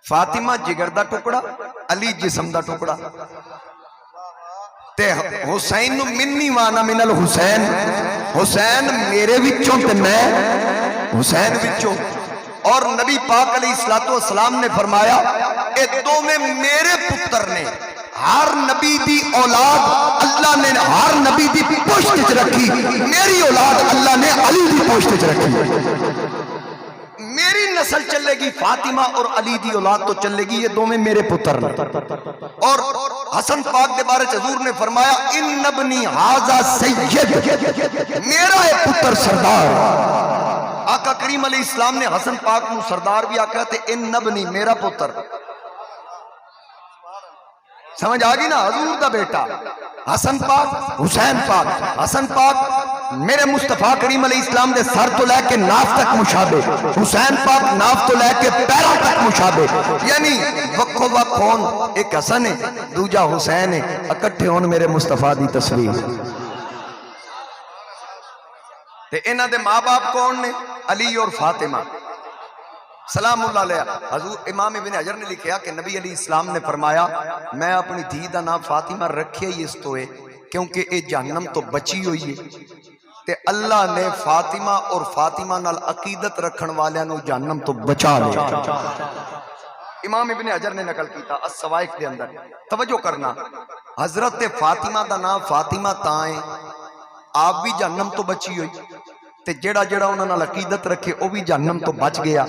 فاطمہ جگر دا ٹکڑا، علی جسم دا ٹکڑا، تے حسین منی وانا من الحسین، حسین میرے وچوں تے میں حسین وچوں۔ اور نبی پاک علیہ السلام نے فرمایا اے دو میں میرے پتر نے، ہر نبی دی اولاد اللہ نے ہر نبی دی پشت چ رکھی، میری اولاد اللہ نے علی دی پشت چ رکھی، میری نسل چلے گی فاطمہ اور علی دی اولاد تو چلے گی، یہ دو میں میرے پتر نے۔ اور حسن پاک کے بارے حضور نے فرمایا ان ابنی ھذا سید، میرا ہے پتر سردار۔ آقا کریم علیہ السلام نے حسن پاک نو سردار بھی آکھا تے ان ابنی میرا پتر، سمجھ آگی نا، حضور دا بیٹا حسن پاک، حسین پاک، حسن پاک میرے مصطفیٰ کریم علیہ السلام دے سر تو لے کے ناف تک مشابہ، حسین پاک ناف تو لے کے پیروں تک مشابہ، یعنی وقو وق ہون، ایک حسن ہے دوجا حسین ہے، اکٹھے ہون میرے مصطفیٰ دی تصویر۔ تے انہاں دے ماں باپ کون نے؟ علی اور فاطمہ سلام اللہ علیہ۔ حضور امام ابن حجر نے لکھیا کہ نبی علیہ السلام نے فرمایا میں اپنی دھی دا نام فاطمہ رکھیا ہی اس تو ہے کیونکہ اے جہنم تو بچی ہوئی ہے، تے اللہ نے فاطمہ اور فاطمہ نال عقیدت رکھن والیاں نو جہنم تو بچا لیا۔ امام ابن حجر نے نقل کیتا السوائق دے اندر۔ توجہ کرنا، حضرت فاطمہ دا نام فاطمہ تاں ہے آپ بھی جہنم تو بچی ہوئی، تے جڑا جڑا انہاں نال عقیدت رکھے او بھی جہنم تو بچ گیا۔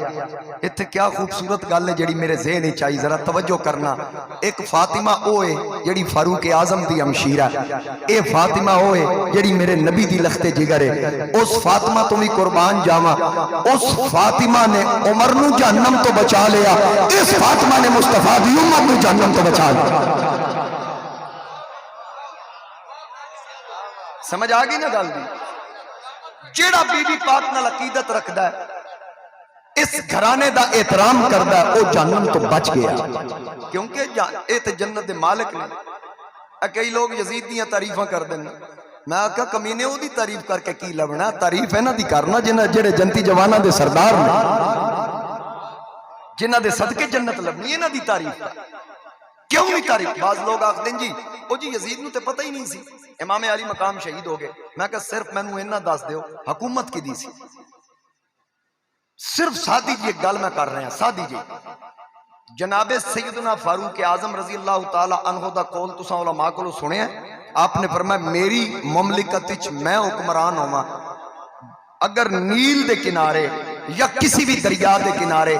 ایتھے کیا خوبصورت گل ہے جڑی میرے ذہن وچ آئی، ذرا توجہ کرنا۔ ایک فاطمہ او ہے جڑی فاروق اعظم دی ہمشیرہ، اے فاطمہ او ہے جڑی میرے نبی دی لخت جگر ہے۔ اس فاطمہ تو بھی قربان جاواں، اس فاطمہ نے عمر نو جہنم تو بچا لیا، اس فاطمہ نے مصطفیٰ دی امت نو جہنم تو بچا لیا۔ سمجھ آ گئی نا گل دی؟ جیڑا بی بی پاک نال عقیدت رکھدا ہے، اس گھرانے دا احترام کردا ہے، او جہنم تو بچ گیا، کیونکہ اے تے جنت دے مالک نے۔ کئی لوگ یزید دیاں تعریفاں کر دیں، میں آکھا کمینے او دی تعریف کر کے کی لبنا، تعریف ہے نا دی کرنا جنہ جڑے جنتی جواناں دے سردار نے، جنہ دے صدقے جنت لبنی ہے نا دی تعریف کر۔ کیوں نہیں تعریف؟ بعض لوگ آخدیں جی او جی یزید نو تے پتہ ہی نہیں سی امام علی مقام شہید ہو گئے. میں کہ صرف مینوں اینا دس دیو حکومت کی دی سی. صرف سادی جی ایک گل میں کر رہے ہیں، سادی جی. جناب سیدنا فاروق اعظم رضی اللہ تعالی عنہ دا قول تساں علماء کولوں سنیا ہے. آپ نے فرمایا میری مملکت وچ میں حکمران ہوواں، اگر نیل دے کنارے یا کسی بھی دریا دے کنارے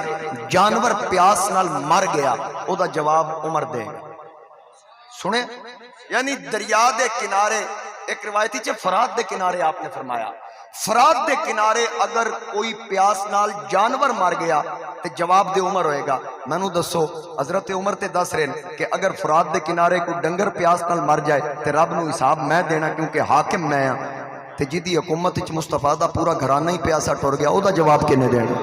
جانور پیاس نال مر گیا او دا جواب عمر دے گا. سنے یعنی دریا دے کنارے، ایک روایتی چ فرات دے کنارے آپ نے فرمایا فرات دے کنارے اگر کوئی پیاس نال جانور مر گیا تے جواب دے عمر ہوئے گا. میں نو دسو حضرت عمر تے دس رہے ہیں کہ اگر فرات دے کنارے کوئی ڈنگر پیاس نال مر جائے تے رب نو حساب میں دینا کیونکہ حاکم میں ہاں. تے جدی حکومت وچ مصطفیٰ دا پورا گھرانہ ہی پیاسا ٹر گیا او دا جواب کنے دینا؟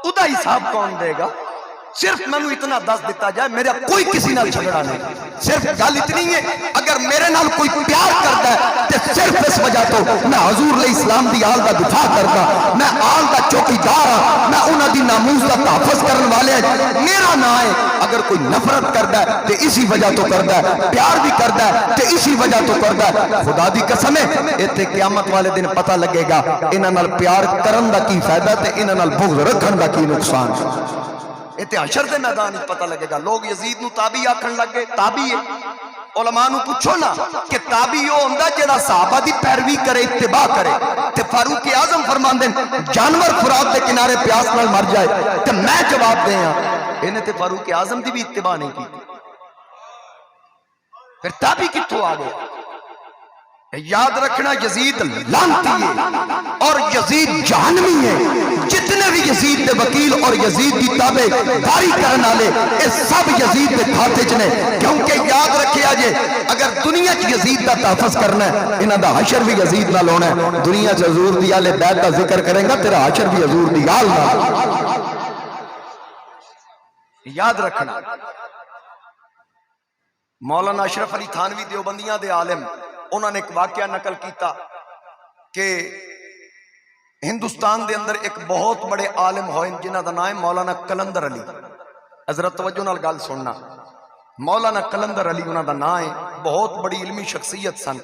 او دا حساب کون دے گا؟ صرف میں نے اتنا دس دیتا جائے میرا کوئی کسی نال جھگڑا نہیں. صرف گل اتنی ہے اگر میرے نال کوئی پیار کرتا ہے تے صرف اس وجہ تو میں حضور علیہ السلام دی آل دا دفاع کرتا، میں آل دا چوکیدار ہاں، میں انہاں دی ناموس دا تحفظ کرن والے میرا نا ہے. اگر کوئی نفرت کرتا ہے تے اسی وجہ تو کرتا ہے، پیار بھی کرتا ہے تے اسی وجہ تو کرتا ہے. خدا دی قسم ہے ایتھے قیامت والے دن پتہ لگے گا انہاں نال پیار کرن دا کی فائدہ تے انہاں نال بغض رکھن دا کی نقصان. ایتھے حشر دے میدان وچ پتہ لگے گا. لوگ یزید نو تابعی آکھن لگ گئے. تابعی ہے، علماء نو پوچھو نا کہ تابعی او ہوندا جڑا صحابہ دی پیروی کرے، اتباع کرے. تے فاروق اعظم فرماندے جانور فرات دے کنارے پیاس نال مر جائے تے میں جواب دے ہاں. انہیں تے فاروق اعظم دی بھی اتباع نہیں کی. پھر تابعی کتھوں آ گئے؟ یاد رکھنا یزید لعنتی ہے اور یزید جہنمی ہے. جتنے بھی یزید دے وکیل اور یزید دی تابع داری کرن والے اے سب یزید دے کھاتے چ نے. کیونکہ یاد رکھیا جے اگر دنیا چ یزید دا تحفظ کرنا ہے انہاں دا حشر بھی یزید نال ہونا ہے. دنیا چ حضور دی آل بیت دا ذکر کرے گا تیرا حشر بھی حضور دی آل نال. یاد رکھنا مولانا اشرف علی تھانوی دیوبندیاں دے عالم انہوں نے ایک واقعہ نقل کیتا کہ ہندوستان دے اندر ایک بہت بڑے عالم ہوئے جنہ دا نام مولانا کلندر علی. حضرت توجہ نال گل سننا، مولانا کلندر علی انہوں دا نام ہے، بہت بڑی علمی شخصیت سن.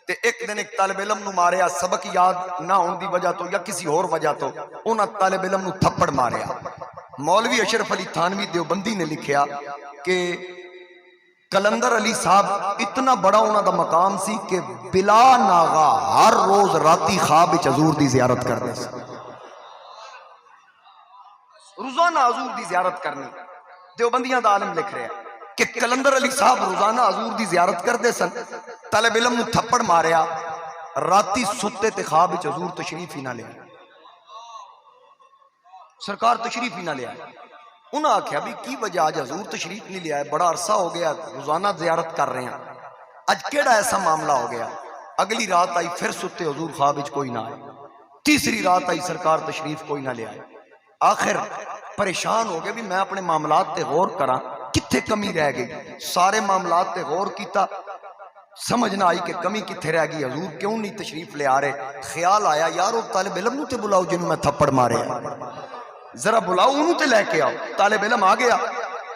تے ایک دن ایک طالب علم نو ماریا سبق یاد نہ ہون دی وجہ تو یا کسی اور وجہ تو انہاں طالب علم نو تھپڑ ماریا. مولوی اشرف علی تھانوی دیوبندی نے لکھیا کہ کلندر علی صاحب اتنا بڑا انہاں دا مقام سی کہ بلا ناغا ہر روز راتی خواب وچ حضور دی زیارت کرتے سی. روزانہ حضور دی زیارت کرنی. دیوبندیاں دا عالم لکھ رہا ہے کہ کلندر علی صاحب روزانہ حضور دی زیارت کرتے سن. طالب علم نو تھپڑ ماریا، راتی ستے تے خواب وچ حضور تشریف ہی نہ لیا، سرکار تشریف ہی نہ لیا. انہاں آکھیا بھی کی وجہ آج حضور تشریف نہیں لیا ہے، بڑا عرصہ ہو گیا روزانہ زیارت کر رہے ہیں، آج کیڑا ایسا معاملہ ہو گیا؟ اگلی رات آئی پھر ستے حضور خواب وچ کوئی نہ آئے، تیسری رات آئی سرکار تشریف کوئی نہ لے آئے. آخر پریشان ہو گئے بھی میں اپنے معاملات تے غور کراں کتھے کمی رہ گئی. سارے معاملات تے غور کیتا، سمجھ نہ آئی کہ کمی کتھے رہ گئی، حضور کیوں نہیں تشریف لے آ رہے. خیال آیا یار وہ طالب علم نو تے بلاؤ جنہوں میں تھپڑ مارے، ذرا بلاؤ انہوں تے لے کے آؤ. طالب علم آ گیا.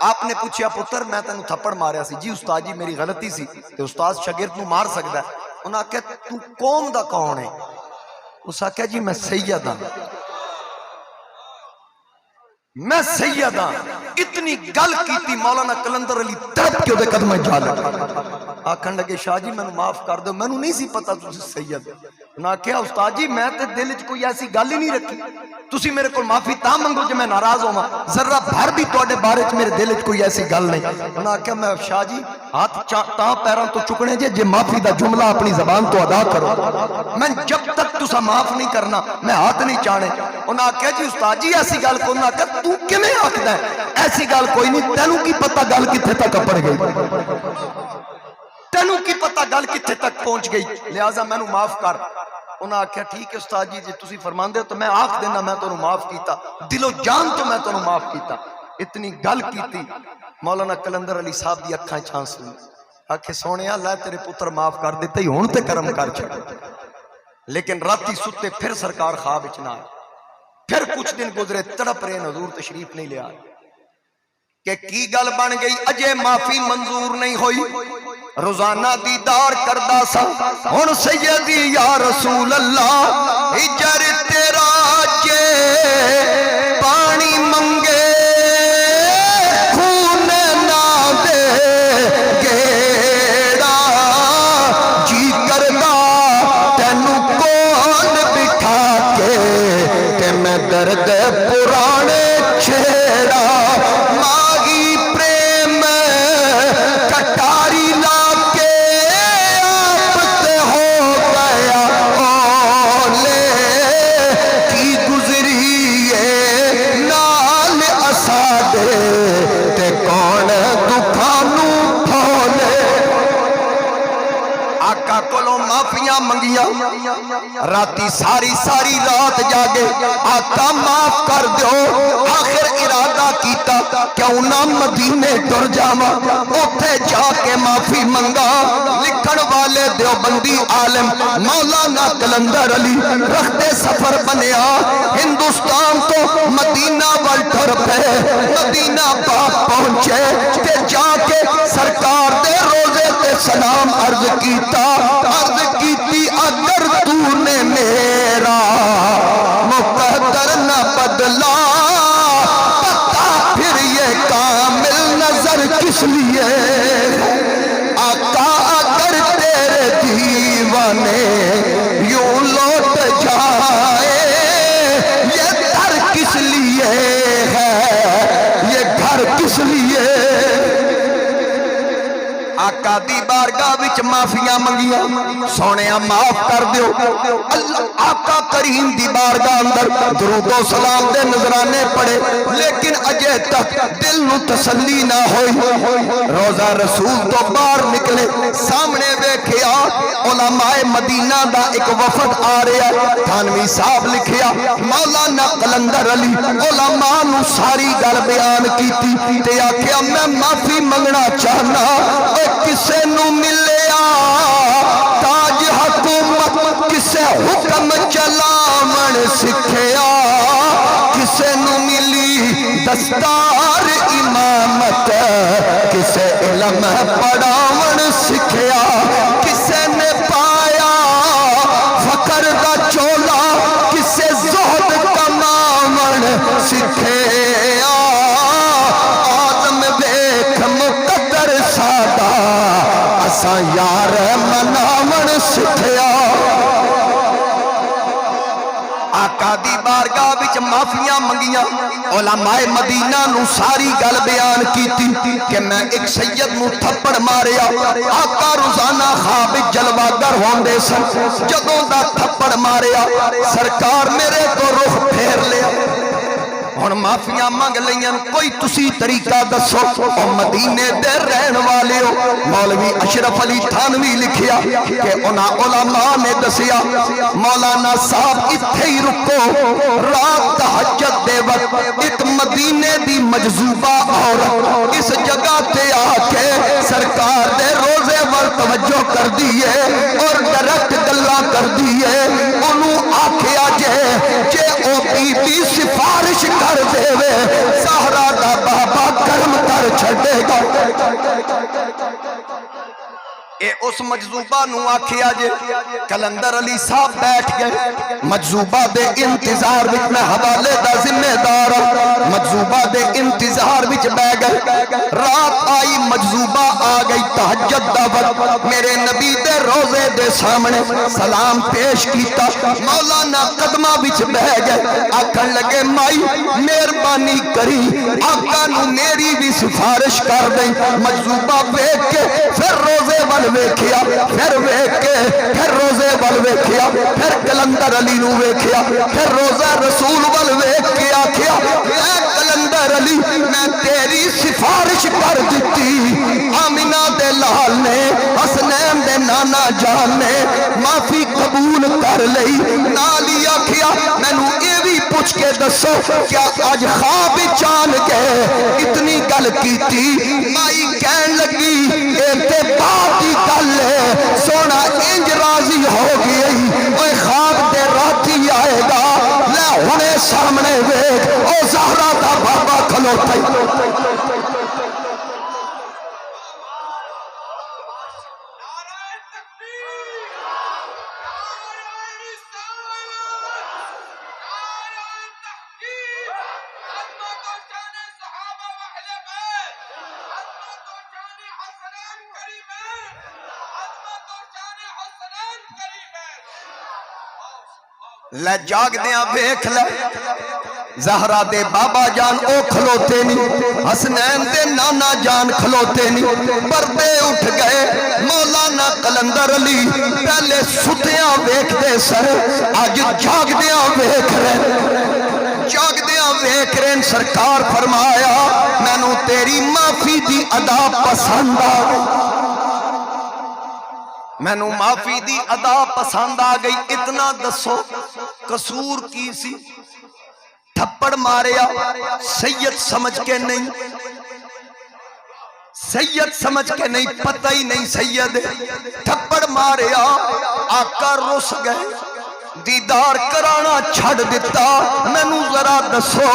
آپ نے پوچھیا پتر میں تینوں تھپڑ ماریا سی؟ جی استاد جی میری غلطی سی. تے استاد شاگرد نو مار سکدا ہے؟ انہاں آکھیا تو قوم دا کون ہے؟ اس آکھیا جی میں سید ہاں، میں سید ہاں. اتنی گل کیتی مولانا کلندر علی تڑپ کے دے قدمیں جا لگا. آکھن لگے شاہ جی میں معاف کر دو، میں نو نہیں سی پتا تسی سید. انہاں کہا استاد جی میں تے دل وچ کوئی ایسی گل ہی نہیں رکھی، تسی میرے کو معافی تا منگو جے میں ناراض ہوواں، ذرہ بھر بھی تواڈے بارے وچ میرے دل وچ کوئی ایسی گل نہیں. انہاں کہا میں شاہ جی ہاتھ تاں پیراں تو چکنے جے معافی دا جملہ اپنی زبان تو ادا کرو، میں جب تک تسا معاف نہیں کرنا میں ہاتھ نہیں چاہنے. انہاں کہا جی استاد جی ایسی گل کو. انہاں کہا تو کیویں آکھدا ہے ایسی گل کوئی نہیں، تینوں کی پتہ گل کتھے تک اپڑ گئی، تینوں کی پتہ گل کتھے تک پہنچ گئی، لہٰذا مینوں معاف کر. انہاں آکھیا ٹھیک ہے استاد جی جی تسی فرماندے ہو تو میں آکھ دینا میں تانوں معاف کیتا، دل و جان تو میں تانوں معاف کیتا. اتنی گل کیتی مولانا کلندر علی صاحب دی اکھاں وچ آنسو. آکھے سونیا اللہ تیرے پتر معاف کر دیتے ہی ہن تے کرم کر چھڑ. لیکن راتی ستے پھر سرکار خواب وچ نہ آئے. پھر کچھ دن گزرے تڑپ رہے حضور تشریف نہیں لے آئے. کہ کی گل بن گئی اجے معافی منظور نہیں ہوئی روزانہ دیدار کردہ سا ہن سیدی یا رسول اللہ ہجر تیرا جے پانی منگے خون نہ دے گیڑا جی کردا تینو کون بٹھا کے تے میں درد پرانے چھیڑا ماغی پریم کٹاری لا کے آپ تے ہو گیا اولے کی گزریے نال اسادے تے کون دکھانو بھولے آقا کولوں معافیاں منگیاں راتی ساری رات جاگے آقا معاف کر دیو آخر ارادہ کیتا کیوں نہ مدینے ٹر جاواں اوتھے جا کے معافی منگا لکھن والے دیوبندی عالم مولانا کلندر علی رخت سفر بنیا ہندوستان تو مدینہ ول ٹر پے مدینہ پاک پہنچے تے جا کے سرکار دے روزے تے سلام عرض کیتا اگر تو نے میرا مقدر نہ بدلا پتا پھر یہ کامل نظر کس لیے آقا اگر تیرے دیوانے یوں لوٹ جائے یہ در کس لیے ہے یہ گھر کس لیے آقا دی بارگاہ وچ معافیاں منگیاں سونیا معاف کر دیو اللہ آقا کریم دی بارگاہ اندر درود و سلام دے نذرانے پڑے لیکن اجے تک دل نو تسلی نہ ہوئی روزہ رسول تو باہر نکلے سامنے ویکھیا علماء مدینہ دا ایک وفد آ رہا ہے تھانوی صاحب لکھیا مولانا کلندر علی علماء نو ساری گل بیان کیتی تے آکھیا میں معافی منگنا چاہنا کسے نو ملیا تاج حکومت کسے حکم چلاون سکھیا کسے نو ملی دستار امامت کسے علم پڑھاون سکھیا کسے نے پایا فقر دا چولا کسے زہد کماون سکھیا آدم ویکھ مقدر سادہ اسا یار مناون سکھیا آقا دی بارگاہ وچ معافیاں منگیاں علماء مدینہ نو ساری گل بیان کیتی کہ میں ایک سید نو تھپڑ ماریا آقا روزانہ خواب جلوگر ہوندے سن جدوں دا تھپڑ ماریا سرکار میرے تو رخ پھیر لیا ہن معافیاں منگ لیاں کوئی تسی طریقہ دسو او مدینے دے رہن والے ہو مولوی اشرف علی تھانوی لکھیا کہ انہاں علماء نے دسیا مولانا صاحب اتھے ہی رکو رات تہجد دے وقت ایک مدینے دی مجذوبہ عورت اس جگہ تے آ کے سرکار دے روزے ور توجہ کر دیئے اور ڈائریکٹ گلاں کر دیئے انہوں آکھیا جے او بی بی سفارش کر دے وے سہرا دا بابا کرم کر چھڑے گا اے اس مجذوبہ نو آکھیا جے کلندر علی صاحب بیٹھ گئے مجذوبہ دے انتظار وچ میں حوالے دا ذمہ دار مجذوبہ دے انتظار وچ بہ گئے رات آئی مجذوبہ آ گئی تہجد دا وقت میرے نبی دے روزے دے سامنے سلام پیش کیتا مولانا قدمہ وچ بہ گئے آکھن لگے مائی مہربانی کری آقا نو میری بھی سفارش کر دیں مجذوبہ ویکھ کے پھر روزے ول ویکھیا پھر ویکھ کے پھر روزے ول ویکھیا پھر کلندر علی نو ویکھیا پھر روزہ رسول ول ویکھ کے آکھیا اے کلندر علی میں تیری سفارش کر دیتی آمینہ دے لال نے حسنین دے نانا جان نے معافی قبول کر لئی نالی آکھیا میں نو اے بھی پوچھ کے دسو کیا آج خواب چان کے اتنی گل کیتی مائی کہن لگی ایتے باتی گل سونا انج راضی ہو گئی اوہ خواب دے راتی آئے گا لے ہونے سامنے ویک او زہرہ دا بابا کھلوتا لے جاگ دیاں ویکھ لے زہرا دے بابا جان او کھلوتے نہیں، حسنین دے نانا جان کھلوتے نہیں، پردے اٹھ گئے مولانا قلندر علی پہلے ستیاں ویکھ دے سر آج جاگ دیاں ویکھ رہے، جاگ دیاں ویکھ رہے۔ سرکار فرمایا مینوں تیری معافی دی ادا پسند آ گئی، مینوں معافی دی ادا پسند آ گئی، اتنا دسو قصور کی سی؟ تھپڑ ماریا سید سمجھ کے نہیں، سید سمجھ کے نہیں، پتہ ہی نہیں سید، تھپڑ ماریا آقا رس گئے، دیدار کرانا چھڑ دیتا۔ مینوں ذرا دسو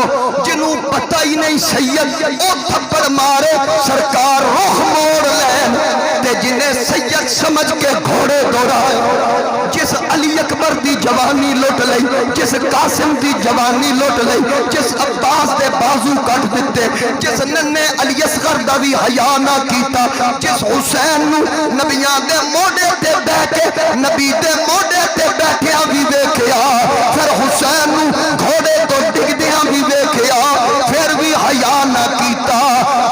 جنوں پتہ ہی نہیں سید او تھپڑ مارے سرکار رخ موڑ لین، تے جنہیں سید سمجھ کے گھوڑے دوڑائے، جس علی اکبر دی جوانی لٹ لئی، جس قاسم دی جوانی لٹ لئی، جس عباس دے بازو کٹ دیتے، جس ننے علی اصغر دا بھی حیا نہ کیتا، جس حسین نو نبیاں دے موڑے تے بیٹھے، نبی دے موڑے تے بیٹھیا بھی ویکھیا، پھر حسین نو گھوڑے تو ڈگ دیاں بھی ویکھیا، پھر بھی حیا نہ کیتا۔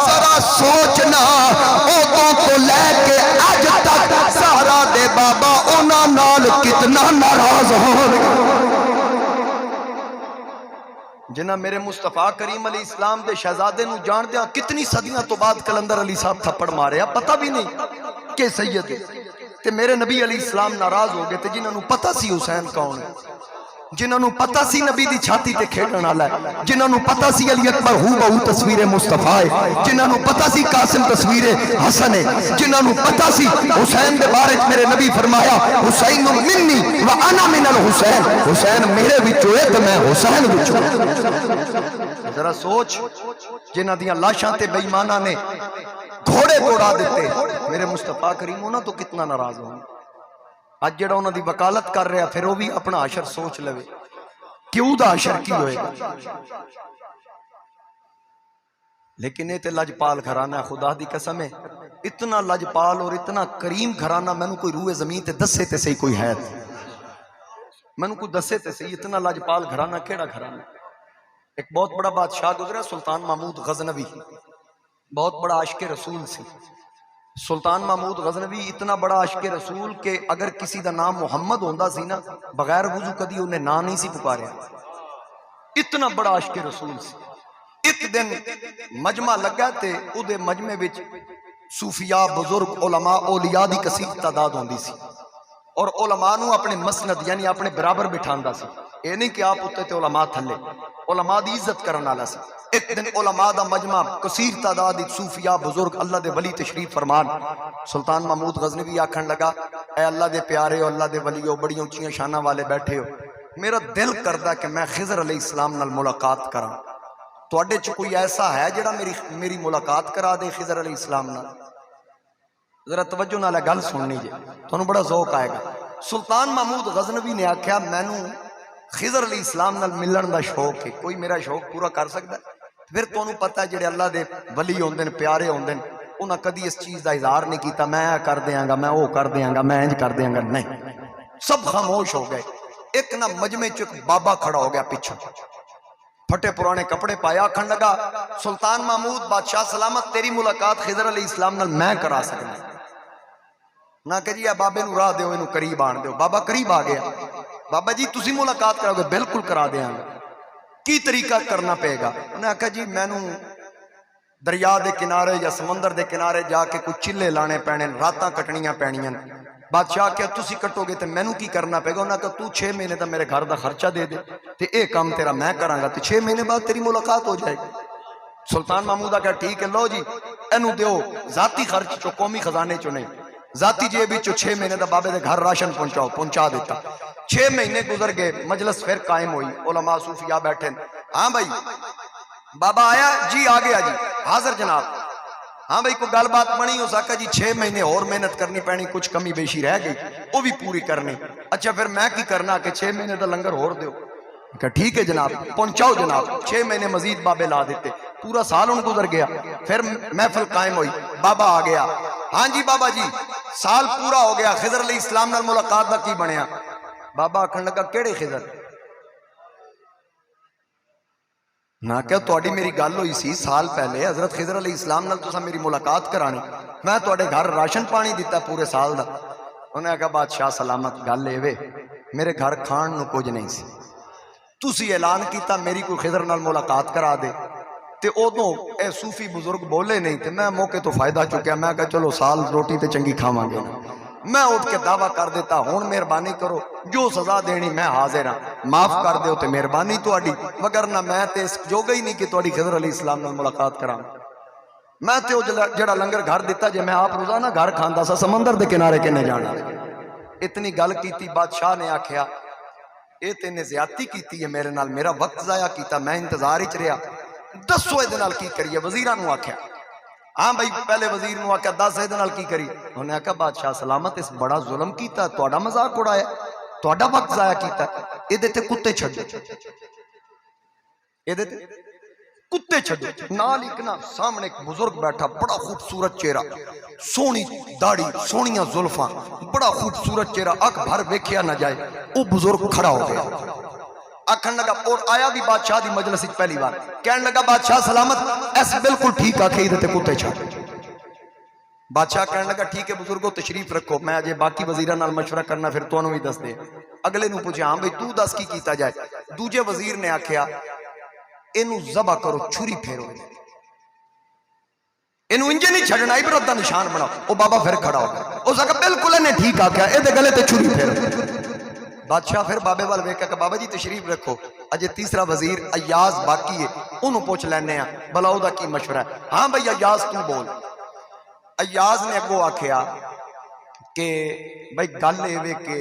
ذرا سوچنا اوتوں کو لے کے اج تک سہرا دے بابا انہاں نال کتنا ناراض ہو رہے۔ جنہ میرے مصطفیٰ کریم علیہ السلام دے شہزادے نو جان دیا کتنی صدیاں تو بعد قلندر علی صاحب تھپڑ مارے، پتہ بھی نہیں کہ سید ہے، تے میرے نبی علیہ السلام ناراض ہو گئے، تے جنہاں نو پتہ سی حسین کون ہے، جنہاں نو پتہ سی نبی دی چھاتی تے کھیڑن والا ہے، جنہاں نو پتہ سی علی اکبر ہو بہو تصویر مصطفیٰ ہے، جنہاں نو پتہ سی قاسم تصویر حسن ہے، جنہاں نو پتہ سی حسین دے بارے میرے نبی فرمایا حسین منی وانا من الحسین، حسین میرے وچوں ہے تے میں حسین وچوں۔ ذرا سوچ جنہاں دیاں لاشاں تے بے ایماناں نے گھوڑے دوڑا دیتے، میرے مصطفیٰ کریم انہاں تو کتنا ناراض ہوں۔ آج جڑا انہاں دی وکالت کر رہا پھر وہ بھی اپنا عشر سوچ لوے کیوں دا عشر کی ہوئے گا۔ لیکن یہ تے لجپال گھرانہ ہے، خدا دی قسم ہے اتنا لجپال اور اتنا کریم گھرانہ میں نے کوئی روئے زمین تے دسے تے صحیح کوئی ہے، میں نے کوئی دسے تے صحیح اتنا لجپال گھرانہ کیڑا گھرانہ۔ ایک بہت بڑا بادشاہ گزرا سلطان محمود غزنوی، بہت بڑا عاشق رسول سی۔ سلطان محمود غزنوی اتنا بڑا عاشق رسول کہ اگر کسی دا نام محمد ہوندا سی نا بغیر وضو کدی انہیں نا نہیں سی پکاریا، اتنا بڑا عاشق رسول سی۔ ایک دن مجمع لگا تے او دے مجمع وچ صوفیاء بزرگ علماء اولیاء دی کثیر تعداد ہوندی سی، اور علماء نو اپنے مسند یعنی اپنے برابر بٹھاندا سی، اے نہیں کہ آپ اتے تے علماء تھلے، علماء دی عزت کرن والا سی۔ ایک دن علماء دا مجمع کثیر تعداد صوفیاء بزرگ اللہ دے ولی تشریف فرمان، سلطان محمود غزنوی آکھن لگا اے اللہ دے پیارے ہو، اللہ دے ولی ہو، بڑی اونچیاں شاناں والے بیٹھے ہو، میرا دل کردا کہ میں خضر علیہ السلام نال ملاقات کراں، تواڈے چ کوئی ایسا ہے جڑا میری ملاقات کرا دے خضر علیہ السلام نال؟ ذرا توجہ نال گل سننی جے تانوں بڑا ذوق آئے گا۔ سلطان محمود غزنوی نے آکھیا مینوں خضر علیہ السلام نال ملن دا شوق ہے، کوئی میرا شوق پورا کر سکدا ہے؟ پھر تانوں پتہ ہے جڑے اللہ دے ولی ہوندے نے پیارے ہوندے نے انہاں کدی اس چیز دا اظہار نہیں کیتا میں اے کر دیاں گا میں او کر دیاں گا میں انج کر دیاں گا، نہیں، سب خاموش ہو گئے۔ ایک نہ مجمع چ ایک بابا کھڑا ہو گیا پیچھے، پھٹے پرانے کپڑے پایا، آکھن لگا سلطان محمود بادشاہ سلامت تیری ملاقات خضر علیہ السلام نال میں کرا سکنا، نہ کہ جی بابے نو راہ دیو اینو قریب آن دیو۔ بابا قریب آ گیا، بابا جی تسی ملاقات کراؤ گے؟ بالکل کرا دیاں گا، کی طریقہ کرنا پے گا؟ انہیں آکھا جی مینوں دریا دے کنارے یا سمندر دے کنارے جا کے کچھ چلے لانے پینے، راتاں کٹنیاں پینیاں۔ بادشاہ کیا تسی کٹو گے تے مینوں کی کرنا پے گا؟ انہیں کہا تو 6 مہینے دا میرے گھر دا خرچہ دے دے تے اے کام تیرا میں کراں گا تے 6 مہینے بعد تیری ملاقات ہو جائے گی۔ سلطان محمود کہا ٹھیک ہے، لو جی اینو دیو ذاتی خرچ چو قومی خزانے چو نہیں، ذاتی جیب وچ 6 مہینے دا بابے دے گھر راشن پہنچاؤ، پہنچا دیتا۔ 6 مہینے گزر گئے، مجلس پھر قائم ہوئی، علماء صوفیاء بیٹھے، ہاں بھائی بابا آیا جی؟ آ گیا جی، حاضر جناب۔ ہاں بھائی کوئی گل بات بنی ہو سکا جی 6 مہینے اور محنت کرنی پینی، کچھ کمی بیشی رہ گئی وہ بھی پوری کرنی، اچھا پھر میں کی کرنا کہ 6 مہینے دا لنگر اور دیو؟ کہ ٹھیک ہے جناب پہنچاؤ جناب۔ 6 مہینے مزید بابے لا دیتے، پورا سال ان گزر گیا، پھر محفل قائم ہوئی، بابا آ گیا، ہاں جی بابا جی سال پورا ہو گیا، خضر علیہ السلام نال ملاقات دا کی بنیا؟ بابا آکھن لگا کیڑے خضر؟ نہ کہ تواڈی میری گل ہوئی سی سال پہلے حضرت خضر علیہ السلام نال تساں میری ملاقات کرانی، میں تواڈے گھر راشن پانی دیتا پورے سال دا۔ انہیں کہا بادشاہ سلامت گل اے وے میرے گھر کھان نو کچھ نہیں سی، تسی اعلان کیتا میری کوئی خضر نال ملاقات کرا دے، تے ادوں اے صوفی بزرگ بولے نہیں تے میں موقع تو فائدہ چکیا، میں کہا چلو سال روٹی تے چنگی کھاواں گے، میں اٹھ کے دعویٰ کر دیتا ہون مہربانی کرو جو سزا دینی میں حاضر ہاں، معاف کر دیو تے مہربانی تواڈی، وگرنہ میں تے اس جوگا ہی نہیں کہ تواڈی خضر علیہ السلام نال ملاقات کراں۔ میں تے جڑا لنگر گھر دیتا جے میں آپ روزانہ گھر کھاندا سا سمندر دے کنارے کنے جانا۔ اتنی گل کیتی بادشاہ نے آکھیا اے تے نے زیادتی کیتی ہے میرے نال، میرا وقت ضائع کیتا، میں انتظار وچ رہیا، دسو اے دے نال کی کریے؟ وزیراں نو آکھیا، ہاں بھائی پہلے وزیر نو آکھیا دس اے دے نال کی کری؟ انہوں نے آکھیا بادشاہ سلامت اس بڑا ظلم کیتا، تہاڈا مذاق اڑایا، تہاڈا وقت ضائع کیتا، اے دے تے کتے چھڈو، اے دے تے کتے چھڈو۔ نال ایک نا سامنے ایک بزرگ بیٹھا، بڑا خوبصورت چہرہ، سونی داڑھی، سونیاں زلفاں، بڑا خوبصورت چہرہ، اکھ بھر ویکھیا نہ جائے، وہ بزرگ کھڑا ہو گیا، آکھن لگا، اور آیا بھی بادشاہ دی مجلس وچ پہلی بار، کہن لگا بادشاہ سلامت ایس بالکل ٹھیک آکھے تے کتے چھڈ۔ بادشاہ کہن لگا ٹھیک ہے بزرگو تشریف رکھو، میں اجے باقی وزیراں نال مشورہ کرنا پھر تانوں بھی دس دے۔ اگلے نو پوچھا ہاں بھئی تو دس کی کیتا جائے؟ دوجے وزیر نے آکھیا اینو ذبح کرو، چھری پھیرو، اینو انجے نہیں چھڑنا، عبرت دا نشان بناؤ۔ او بابا پھر کھڑا ہو گیا، اس نے کہا بالکل انہیں ٹھیک آکھیا، اے دے گلے تے چھری پھیرو۔ بادشاہ پھر بابے وال ویکھا کہ بابا جی تشریف رکھو، اجے تیسرا وزیر ایاز باقی ہے، انہوں پوچھ لینے ہیں بھلا او دا کی مشورہ ہے؟ ہاں بھئی ایاز تو بول۔ ایاز نے اگو آکھیا کہ بھئی گل اے وے کہ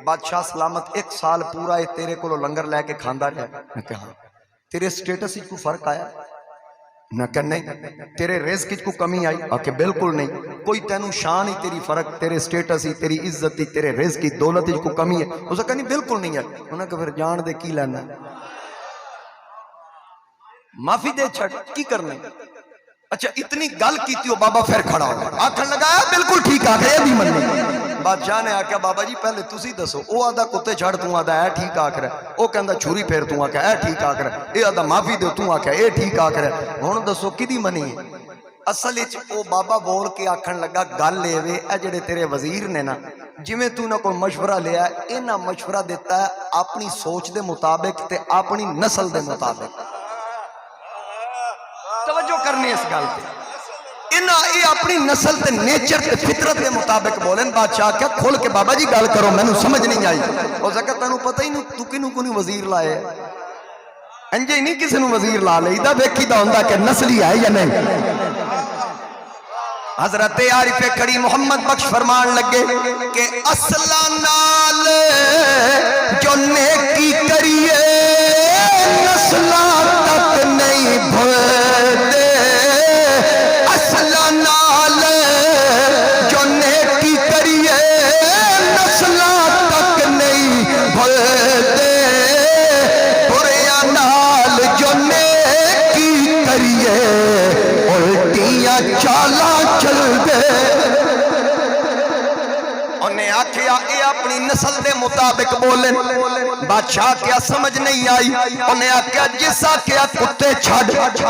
بادشاہ سلامت ایک سال پورا ہے تیرے کو لنگر لے کے کھاندا رہا۔ میں کہا تیرے سٹیٹس کو فرق آیا؟ میں کہا نہیں۔ تیرے رزق کو کمی آئی؟ کہ بالکل نہیں۔ کوئی تینوں شان ہی تیری فرق، تیرے سٹیٹس ہی، تیری عزت ہی، تیرے رزق کی دولت کو کمی ہے؟ اس نے کہا نہیں بالکل نہیں ہے۔ انہوں نے کہا پھر جان دے کی لینا، معافی دے چھڑ کی کرنے؟ اچھا اتنی گل کیتی ہو بابا پھر کھڑا ہو آکھن لگا بالکل ٹھیک آ گیا بھی مننے۔ بادشاہ نے آکھیا بابا جی پہلے تسی دسو، او آدھا کتے چھڑ تو آدھا اے ٹھیک آکھ رہا ہے، او کہندا چھری پھیر تو آکھیا اے ٹھیک آکھ رہا ہے، اے آدھا معافی دے تو آکھیا اے ٹھیک آکھ رہا ہے، ہن دسو کدی منی ہے؟ اصل وچ او بابا بول کے آکھن لگا گل اے وے اے جڑے تیرے وزیر نے نا جویں تو نہ کوئی مشورہ لیا انہاں مشورہ دیتا ہے اپنی سوچ دے مطابق تے اپنی نسل دے مطابق۔ توجہ کرنی اس گل تے، انہاں یہ اپنی نسل تے نیچر تے فطرت کے مطابق بولن۔ بادشاہ کیا کھول کے بابا جی گل کرو میں سمجھ نہیں آئی۔ ہو سکتا تینوں پتہ ہی نہیں تو کنوں کو وزیر لائے، انجے نہیں کسی نو وزیر لا لئی دا ویکھی دا ہوندا کہ نسلی ہے یا نہیں۔ حضرت عارف کھڑی محمد بخش فرمان لگے کہ اصلا نال جو نیکی کریے نسلاں تک نہیں بھولتے، اصلا نال جو نیکی کریے نسلاں تک نہیں بھولتے، بریاں نال جو نیکی کریے الٹیاں چالاں چل دے۔ انہیں آکھیا اے اپنی نسل دے مطابق بولن۔ بادشاہ کیا سمجھ نہیں آئی؟ انہیں آکھیا جس آکھیا کتے چھڑ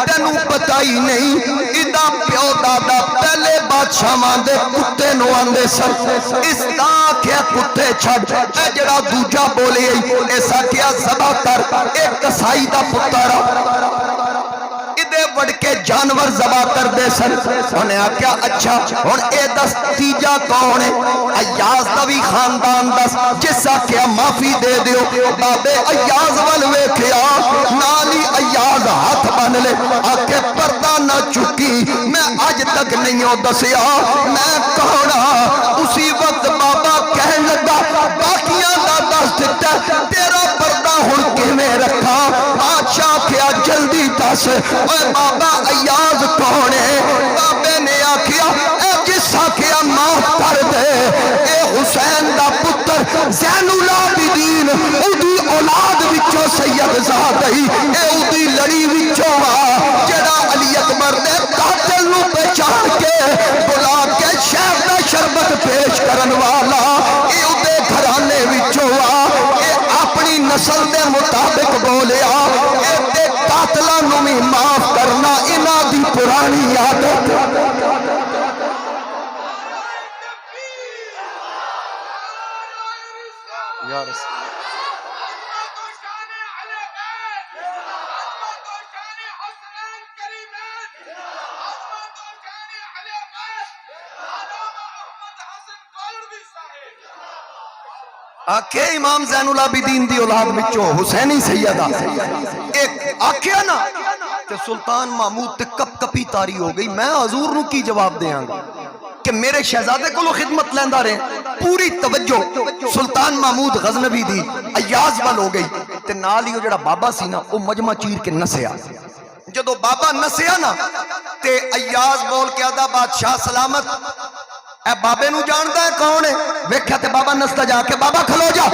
تینوں پتہ ہی نہیں ادا پیو دادا پہلے بادشاہ دے کتے نو آندے سن، اس دا آکھیا کتے چھڑ، اے جڑا دوجا بولے اس آکھیا ذبح کر، اے کسائی دا پتر وڑ کے جانور ذبح کر دے سن۔ انہیں آکھیا اچھا ہن اے دس تیجا کون ہے؟ ایاز دا بھی خاندان دس، جس آکھیا معافی دے دیو۔ بابے ایاز ول ویکھیا نالی ایاز ہاتھ بن لے، آکھے پردہ نہ چکی میں اج تک نہیں ہو دسیا میں کون ہاں۔ اسی وقت بابا کہن لگا باقیاں دا دس دتا تیرا پردہ ہن کیویں رکھا؟ بادشاہ کیا جلدی دس اے بابا ایاز کون ہے؟ بابے نے آکھیا اے جس آکھیا معاف کر دے اے حسین دا پتر زین العابدین اودی اولاد وچوں سید زادی اے اودی لڑی وچوں وا جڑا علی اکبر دے قاتل نو پہچان کے بلا کے شہر دا شربت پیش کرن والا اے اودے گھرانے وچوں وا اے اپنی نسل دے مطابق بولیا اے تے قاتلاں نو آکھے امام زین العابدین دی اولاد وچوں حسینی سیدہ ایک آکھیا نا کہ سلطان محمود تے کپ کپی تاری ہو گئی، میں حضور نو کی جواب دیاں گا کہ میرے شہزادے کو خدمت لیندہ رہے، پوری توجہ سلطان محمود غزنوی دی ایاز وال ہو گئی تے نال ہی جڑا بابا سی نا او مجمع چیر کے نسیا، جدو بابا نسیا نا تے ایاز بول کے آدھا بادشاہ سلامت، اے بابے نو جاندا ہے کون ہے؟ ویکھیا تے بابا نستا جا کے بابا کھلو جا،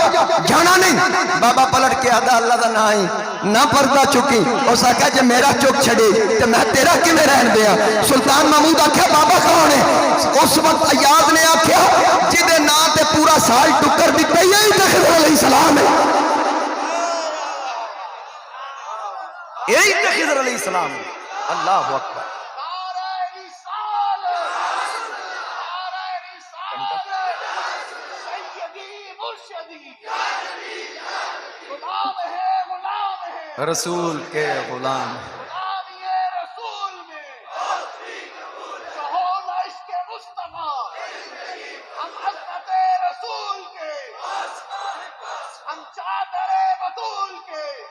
جانا نہیں۔ بابا پلٹ کے آدھا اللہ دا نہ ہی نہ پردہ چکی، اس آکھا جے میرا چک چھڑے تے میں تیرا کی میں رہن دیا۔ سلطان محمود آکھیا بابا کون ہے؟ اس وقت ایاز نے آکھیا جدے نا تے پورا سال ٹکر دیتا یہی تے خضر علیہ السلام ہے، یہی تے خضر علیہ السلام ہے۔ اللہ اکبر۔ رسول کے غلام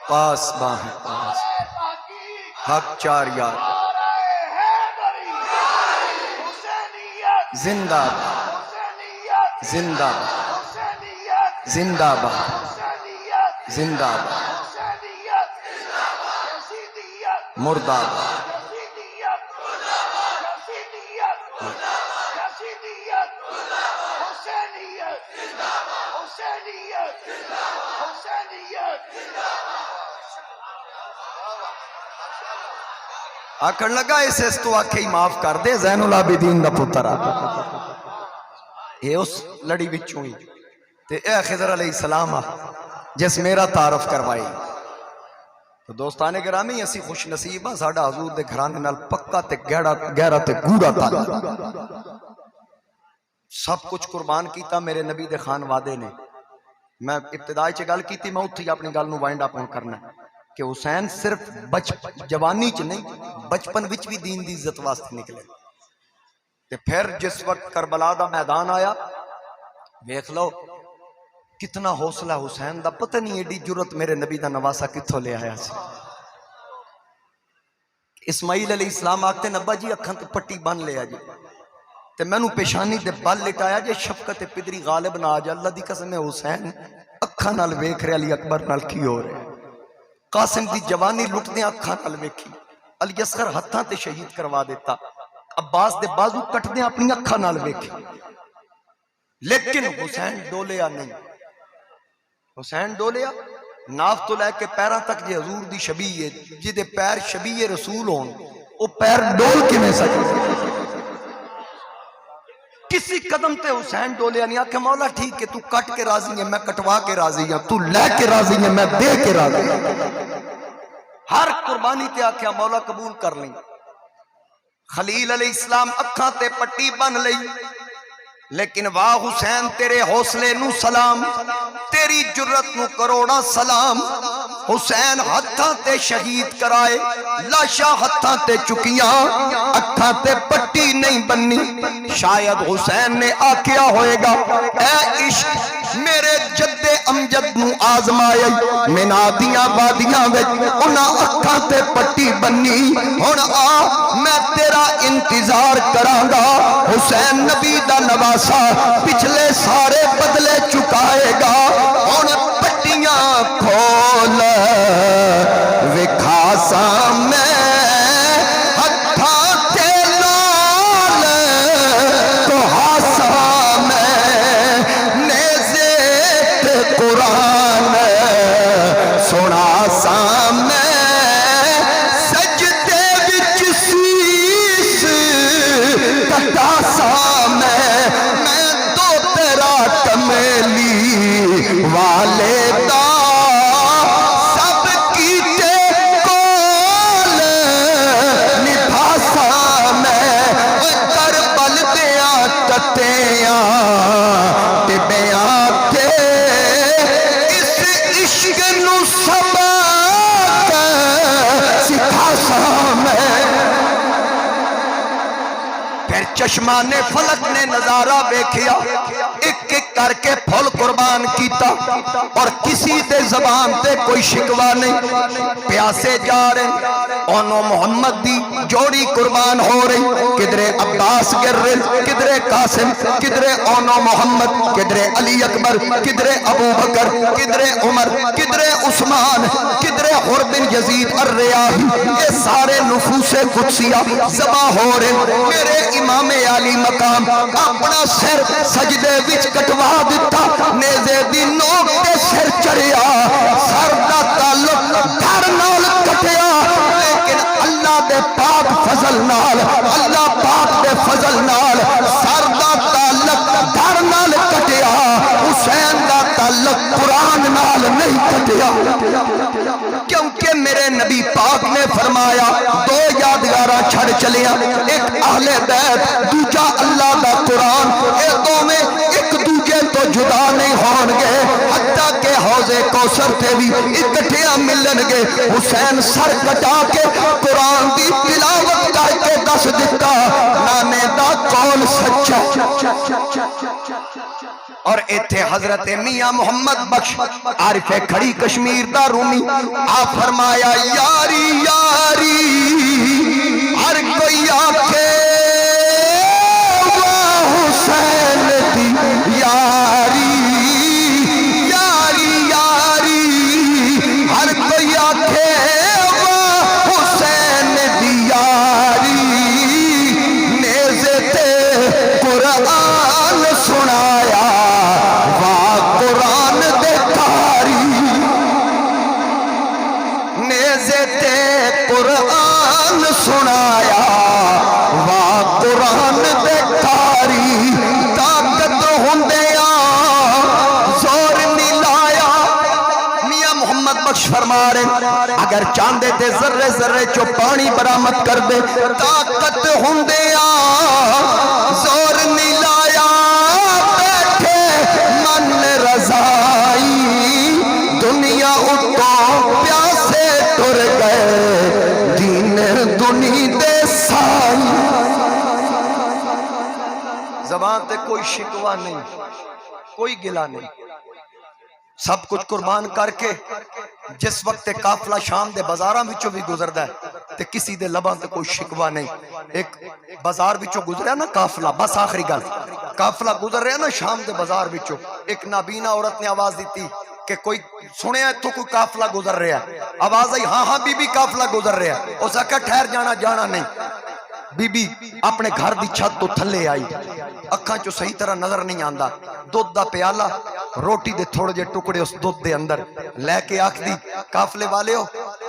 پاس باہ پاس حق چار یار زندہ باد زندہ باد زندہ باد زندہ باد مردہ باد آکھن لگا اس تو آکھے ہی معاف کر دے زین العابدین دا پتر یہ اس لڑی بچوں ہی تے اے خضر علیہ السلام جس میرا تعارف کروائی۔ تو دوستان گرامی اسی خوش نصیب ہاں ساڈا حضور دے گھرانے نال پکا تے گہرا تے گوڑا تعلق، سب کچھ قربان کیتا میرے نبی دے خان وعدے نے۔ میں ابتدائی چ گل کیتی، میں اتھی اپنی گل نو وائنڈ اپ کرنا کہ حسین صرف جوانی چ نہیں بچپن وچ بھی دین دی عزت واسطے نکلے تے پھر جس وقت کربلا دا میدان آیا دیکھ لو کتنا حوصلہ حسین دا، پتہ نہیں ایڈی جرت میرے نبی دا نواسا کتھوں لے آیا سی۔ اسماعیل علیہ السلام آکھتے نبا جی اکھاں تے پٹی بن لیا جی تے میں نو پیشانی دے بل لٹایا جے شفقت پدری غالب نہ آ جا۔ اللہ دی قسم ہے حسین اکھاں نال ویکھ رہے علی اکبر نال کی ہو رہے، قاسم دی جوانی لٹدے اکھاں نال ویکھی، علی اصغر ہتھاں تے شہید کروا دیتا، عباس دے بازو کٹدے اپنی اکھاں نال ویکھی، لیکن حسین ڈولیا نہیں۔ حسین ڈولیا ناف تو لے کے پیران تک جے حضور دی شبیہ جدے پیر شبیہ رسول ہون او پیر ڈول کے میں سکے، کسی قدم تے حسین ڈولیا نہیں۔ آکھے مولا ٹھیک ہے تو کٹ کے راضی ہے میں کٹوا کے راضی ہوں، تو لے کے راضی ہے میں دے کے راضی ہوں، ہر قربانی تے آکھے مولا قبول کر لیں۔ خلیل علیہ السلام اکھاں تے پٹی بن لئی، لیکن واہ حسین تیرے حوصلے نو سلام، تیری جرت نو کروڑا سلام۔ حسین ہتھاں تے شہید کرائے، لاشاں ہتھاں تے چکیاں، اکھاں تے پٹی نہیں بنی۔ شاید حسین نے آکھیا ہوئے گا اے عشق میرے جد امجد نو آزمائے، منادیاں وادیاں وچ انہاں اکھاں تے پٹی بنی، ہن آ میں تیرا انتظار کراں گا۔ حسین نبی دا نواسا پچھلے سارے بدلے چکائے گا، ہن پٹیاں کھول وکھاسا میں ہتھاں تے لال تو ہاسا میں نیزے تے قرآن سنا سا میں سجدے وچ سیس کٹا سا میں تو تیرا کمیلی والے دا سب کیتے کول نبھاسا میں، کربل دیاں تتیاں ٹبیاں تے چشمان فلک نے نظارہ ویکھیا ایک ایک کر کے پھل قربان کیتا اور کسی دے زبان تے کوئی شکوا نہیں پیاسے جا رہے اونو محمد دی جوڑی قربان ہو رہی کدرے عباس گر رہے کدرے قاسم کدرے اونو محمد کدرے علی اکبر کدرے ابو بکر کدرے عمر کدرے عثمان کدرے حر بن یزید الریاحی یہ سارے نفوس قدسیہ ذبح ہو رہے میرے امام عالی مقام اپنا سر سجدے وچ کٹوا دیتا نیزے دی نوک تے سر چڑھیا سر دا تعلق دھر نال کٹیا لیکن اللہ دے پاک فضل نال اللہ پاک دے فضل نال سر دا تعلق دھر نال کٹیا حسین دا تعلق قرآن نال نہیں کٹیا کیونکہ میرے نبی پاک نے فرمایا دو یادگاراں چھڑ چلیاں ایک اہل بیت دوجا اللہ دا قرآن اے دو میں ایک دوجے تو جدا نہیں ہون گے حتیٰ کہ حوض کوثر تے بھی اکٹھیاں ملن گے حسین سر کٹا کے قرآن دی تلاوت کر کے دس دیتا نانے دا قول سچا اور ایتھے حضرت میاں محمد بخش عارف کھڑی کشمیر دا رومی آپ فرمایا یاری یاری ہر کوئی آکھے واہ حسین دی یاری یاری یاری ہر کوئی آکھے واہ حسین دی یاری نیزے تے قرآن سنایا قرآن دے تاری نیزے تے قرآن سنایا واہ قرآن دے تاری طاقت ہوندیا زور نہیں لایا میاں محمد بخش فرما رہے اگر چاندے تے ذرے ذرے چو پانی برآمد کر دے طاقت ہوندیا زور نہیں لایا رضائی دنیا اتو پیاسے ٹر گئے دین دنی دے سائی زبان تے کوئی شکوہ نہیں کوئی گلہ نہیں سب کچھ قربان کر کے جس وقت قافلہ شام دے بازاراں وچوں بھی گزردا ہے تے کسی دے لباں تے کوئی شکوہ نہیں ایک بازار وچوں گزریا نا قافلہ بس آخری گل قافلہ گزر رہا نا شام دے بازار وچوں ایک نابینا عورت نے آواز دیتی کہ کوئی سنیا تو کوئی قافلہ گزر رہا ہے آواز آئی ہاں ہاں بی بی قافلہ گزر رہا ہے اس آکھا ٹھہر جانا جانا نہیں بی بی اپنے گھر دی چھت تو تھلے آئی اکھاں چو صحیح طرح نظر نہیں آندا دودھ دا پیالہ روٹی دے تھوڑے جے ٹکڑے اس دودھ دے اندر لے کے آکھ دی قافلے والے ہو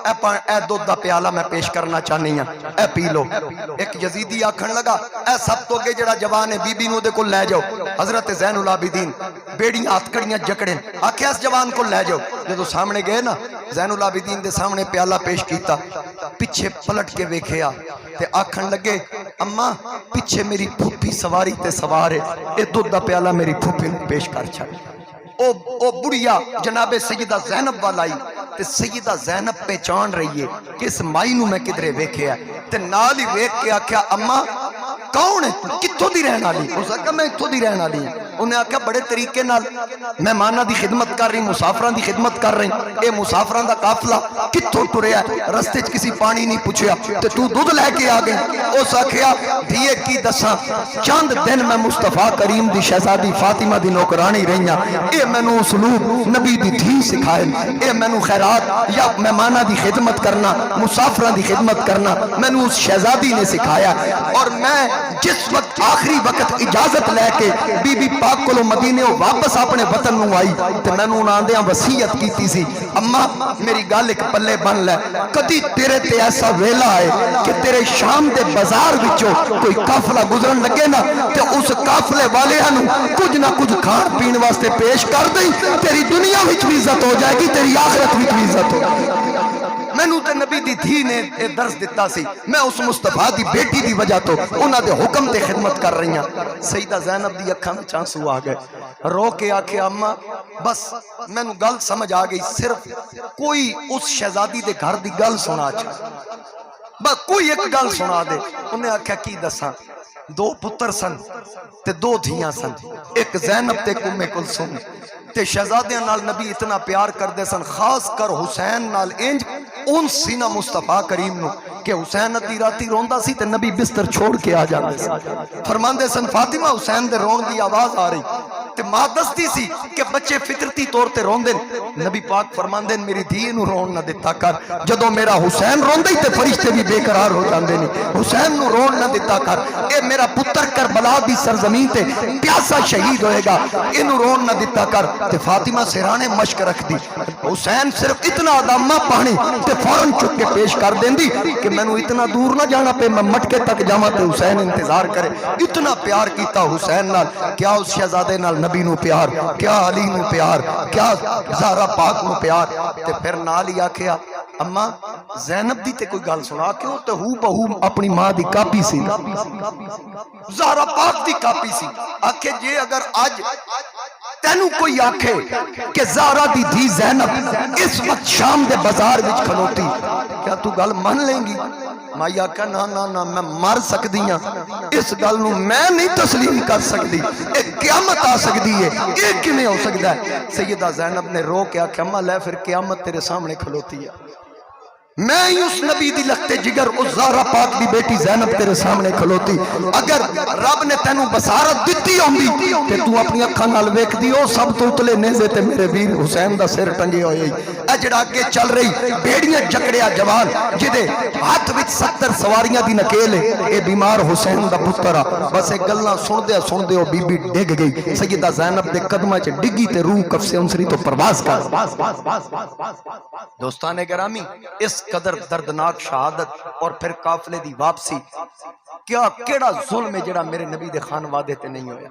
اے دودھ دا پیالہ میں پیش کرنا چاہنی ہاں اے پی لو ایک یزیدی آکھن لگا اے سب تو اگے جڑا جوان ہے بی بی نو دے کو لے جاؤ حضرت زین العابدین بیڑیاں ہتھکڑیاں جکڑیں آکھے اس جوان کو لے جاؤ جدو سامنے گئے نا زین العابدین دے سامنے پیالہ پیش کیتا پیچھے پلٹ کے ویکھیا تے آکھن لگے اماں پیچھے میری پھوپھی سواری تے سوار ہے اے دودھ دا پیالہ میری پھوپھی نے پیش کر چھڑ او بڑیا جناب سیدہ زینب والائی تے سیدہ زینب پہچان رہی ہے کہ اس مائی نو میں کدرے ویکھیا تے نال ہی ویکھ کے آکھیا اماں کون ہے کتھوں دی رہن والی اس آکھا میں اتھوں دی رہن والی ہوں انہیں آکھیا بڑے طریقے نال مہماناں دی خدمت کر رہی مسافراں دی خدمت کر رہی اے مسافراں دا قافلہ کتھوں ٹریا رستے چ کسی پانی نہیں پوچھیا تے تو دودھ لے کے آ گئی اس آکھیا دھیے کی دساں چند دن میں مصطفیٰ کریم دی شہزادی فاطمہ دی نوکرانی رہیاں اے مینوں اسلوب نبی دی دھی سکھائے اے مینوں خیرات یا مہماناں دی خدمت کرنا مسافراں دی خدمت کرنا مینوں اس شہزادی نے سکھایا اور میں جس وقت آخری وقت اجازت لے کے بی بی پاک کو مدینے واپس اپنے وطن نو آئی تے میں نوں آندیاں وصیت کیتی سی اماں میری گل ایک پلے بن لے کدی تیرے تے ایسا ویلا ہے کہ تیرے شام دے بازار وچوں کوئی قافلہ گزرن لگے نا تے اس قافلے والیاں نوں کچھ نہ کچھ کھان پین واسطے پیش کر دئی تیری دنیا وچ بھی عزت ہو جائے گی تیری آخرت وچ بھی عزت ہو جائے گی مینوں تے نبی دی دھی نے درس دیتا سی میں اس مصطفیٰ دی بیٹی دی وجہ تو انہاں دے حکم تے خدمت کر رہی ہاں سیدہ زینب دی اکھاں وچ آنسو آ گئے رو کے آکھے اماں بس مینوں گل سمجھ آ گئی صرف کوئی اس شہزادی دے گھر دی گل سنا چھا بس کوئی ایک گل سنا دے انہیں آکھیا کی دساں دو پتر سن تے دو دھیاں سن، ایک زینب تے ام کلثوم تے شہزادیاں نال نبی اتنا پیار کردے سن، خاص کر حسین نال انج اون سینہ مصطفیٰ کریم نو کہ حسین ادھی راتی روندا سی تے نبی بستر چھوڑ کے آ جاندے سن، فرماندے سن فاطمہ حسین دے رون دی آواز آ رہی تے ماں دستی سی کہ بچے فطرتی طور تے روندے، نبی پاک فرماندے میری دھی نو رون نہ دتا کر، جدوں میرا حسین روندے تے فرشتے بھی بے قرار ہو جاندے نہیں، حسین نو رون نہ دتا کر، اے میرا پتر کربلا دی سرزمین تے پیاسا شہید ہوئے گا، اینو رون نہ دتا کر، تے فاطمہ سرانے مشک رکھ دی، حسین صرف اتنا آدامہ پانی تے فوراں چک کے پیش کر دیں دی کہ میں نو اتنا دور نہ جانا پہ میں مٹکے تک جاواں تے حسین انتظار کرے، اتنا پیار کیتا حسین نال، کیا اس شہزادے نال نبی نو پیار، کیا علی نو پیار، کیا زہرا پاک نو پیار، تے پھر نال ہی آکھیا اما زینب دی تے کوئی گل سنا کیوں تے ہو بہو اپنی ماں دی کاپی سی، زہرا پاک دی کاپی سی، آکھے جے اگر آج تینو کوئی آکھے کہ زہرا دی دھی زینب اس وقت شام دے بازار وچ کھلوتی کیا تو گل من لیں گی؟ مائی آکھا نا نا نا میں مر سکتی ہاں، اس گل نو میں نہیں تسلیم کر سکتی، ایک قیامت آ سکتی ہے، ایک کیویں ہو سکتا ہے؟ سیدہ زینب نے رو کے آکھا اما لے پھر قیامت تیرے سامنے کھلوتی ہے، میں ہی اس نبی دی لگتے جگر اس زہرا پاک دی بیٹی زینب تیرے سامنے کھلوتی، اگر رب نے تینوں بصارت دتی ہوندی تے تو اپنی اکھاں نال ویکھدی او سب تو اتلے نیزے تے میرے ویر حسین دا سر ٹنگے ہوئے، اے جڑا اگے چل رہی بیڑیاں جکڑیا جوان جدے ہاتھ وچ 70 سواریاں دی نکیل ہے، اے بیمار حسین دا پتر آ، بس ایک گلاں سن دے او بی بی ڈگ گئی، سیدہ زینب دے قدماں چ ڈگی تے روح کف سے انسری تو پرواز کر۔ دوستان گرامی، اس قدر دردناک شہادت اور پھر قافلے دی واپسی، کیا کیڑا ظلم ہے جڑا میرے نبی دے خانوادے تے نہیں ہویا،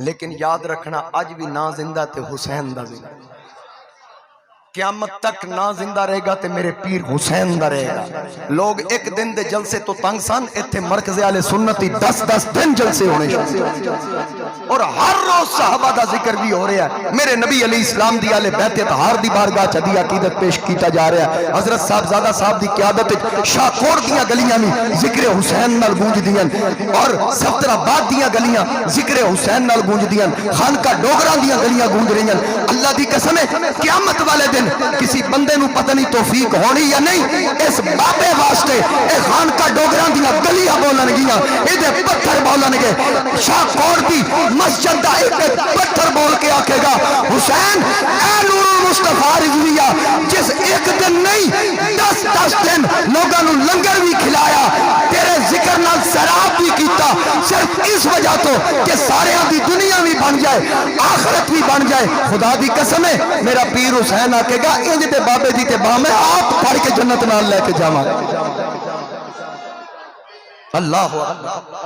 لیکن یاد رکھنا اج بھی نہ زندہ تے حسین دا زندہ، قیامت تک نہ زندہ رہے گا تے میرے پیر حسین دا رہے گا۔ لوگ ایک دن دے جلسے تو تنگ سن، ایتھے مرکز اہل سنتی 10 دن جلسے ہونے اور ہر روز صحابہ دا ذکر بھی ہو رہا ہے، میرے نبی علیہ السلام دی اہل بیت اطہار دی بارگاہ چ دی عقیدت پیش کیتا جا رہا ہے، حضرت صاحبزادہ صاحب دی قیادت شاہکوٹ دیاں گلیاں میں ذکر حسین نال گونج دیاں، اور صفدر آباد دیاں گلیاں ذکر حسین نال گونج دیاں، خانقاہ ڈوگراں دیاں گلیاں گونج رہی ہیں۔ اللہ دی قسم ہے قیامت والے دن کسی بندے نو پتہ نہیں توفیق ہونی یا نہیں، اس بابے واسطے اے خانقاہ ڈوگراں دیاں گلیاں بولن گیاں، اے پتھر بولن گے، شاہکوٹ دی مسجد دا ایک پتھر بول کے آکھے گا حسین اے نور المصطفیٰ رضویہ، جس ایک دن نہیں 10 دن لوگاں نو لنگر بھی کھلایا، تیرے ذکر نال سراب بھی کیتا، صرف اس وجہ تو کہ سارے دی دنیا بھی بن جائے آخرت بھی بن جائے۔ خدا دی قسم ہے میرا پیر حسین آکے گا انج دے بابے دی تے باں میں آپ پڑھ کے جنت نال لے کے جاواں۔ اللہ اکبر۔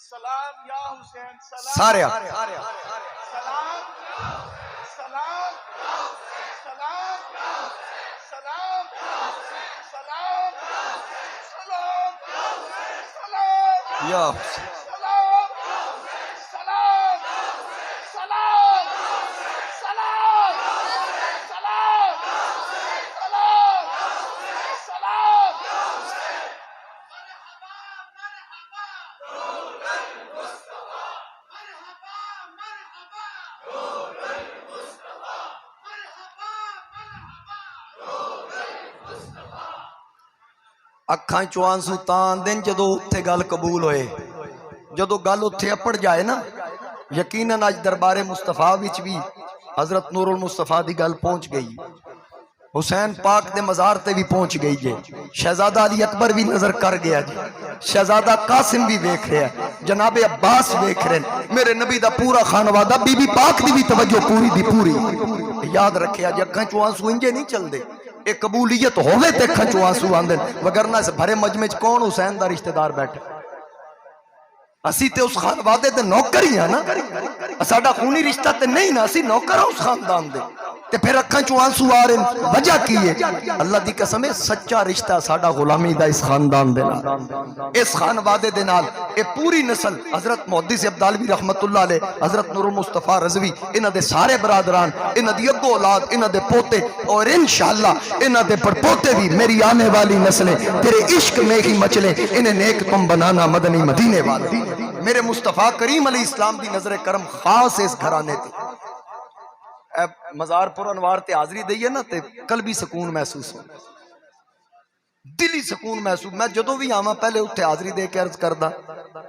سلام یا حسین، سارے سلام سلام سلام سلام سلام سلام سلام یا اکھاں چوں آنسو تان دن جدو اتھے گل قبول ہوئے، جدو گل اتھے اپڑ جائے نا، یقیناً آج دربار مصطفیٰ وچ بھی حضرت نور المصطفیٰ دی گل پہنچ گئی، حسین پاک دے مزار تے بھی پہنچ گئی جے، شہزادہ علی اکبر بھی نظر کر گیا جے، شہزادہ قاسم بھی ویکھ رہا ہے، جناب عباس ویکھ رہے ہیں، میرے نبی دا پورا خانوادہ بی بی پاک دی بھی توجہ پوری دی پوری۔ یاد رکھیا جے اکھاں چوں آنسو انجے نہیں چل دے، ایک قبولیت ہوئے تے اکھاں چوں آنسو آندن، وگرنہ اس بھرے مجمع چ کون حسین دا رشتہ دار بیٹھے؟ اسی تے اس خانوادے دے نوکر ہی ہیں نا، ساڈا خونی رشتہ تے نہیں نا، اسی نوکر ہاں اس خاندان دے۔ تے پھر اکھاں چوں آنسو آ رہے ہیں، وجہ کی ہے؟ اللہ دی قسم ہے سچا رشتہ ساڈا غلامی دا اس خاندان دے نال، اس خانوادے دے نال، اے پوری نسل حضرت محدث عبدالوی رحمت اللہ علیہ، حضرت نور مصطفیٰ رضوی، انہاں دے سارے برادران، انہاں دی اگو اولاد، انہاں دے پوتے، اور انشاءاللہ انہاں دے پڑپوتے بھی، میری آنے والی نسلیں تیرے عشق میں ہی مچلیں، انہیں نیک تم بنانا مدنی مدینے والے۔ میرے مصطفیٰ کریم علیہ السلام دی نظر کرم خاص اس گھرانے تے مزار پر انوار تے حاضری دئیے نا تے قلبی سکون محسوس ہو، دلی سکون محسوس۔ میں جدوں بھی آواں پہلے اتھے حاضری دے کے عرض کردا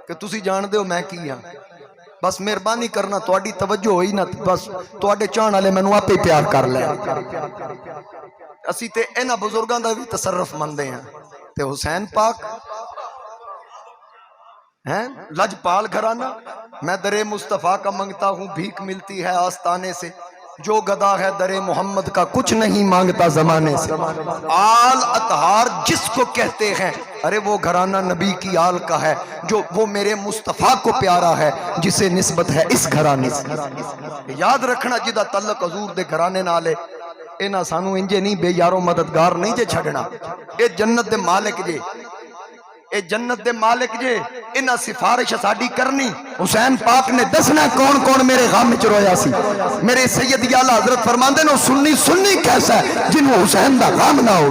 کہ تسی جان دے ہو میں کی ہاں، بس مہربانی کرنا تواڈی توجہ ہوئی نا بس تواڈے چاہن والے مینوں آپے پیار کر لے۔ اسی تے انہاں بزرگاں دا بھی تصرف مندے ہیں تے حسین پاک ہیں لجپال گھرانہ، میں در مصطفیٰ کا منگتا ہوں بھیک ملتی ہے آستانے سے، جو گدا ہے در محمد کا کچھ نہیں مانگتا زمانے سے۔ آل اطہار جس کو کہتے ہیں، ارے وہ گھرانہ نبی کی آل کا ہے، جو وہ میرے مصطفیٰ کو پیارا ہے جسے نسبت ہے اس گھرانے سے۔ یاد رکھنا جدہ تعلق حضور دے گھرانے نالے، اینا سانو انجے نہیں بے یارو مددگار نہیں جے چھڑنا، اے جنت دے مالک جے، اے جنت دے مالک جے، انہاں سفارش ساڈی کرنی۔ حسین پاک نے دسنا کون کون میرے غم وچ رویا سی۔ میرے سید اعلیٰ حضرت فرماندے نو سنی سنی کیسا ہے جنوں حسین دا غم نہ ہو،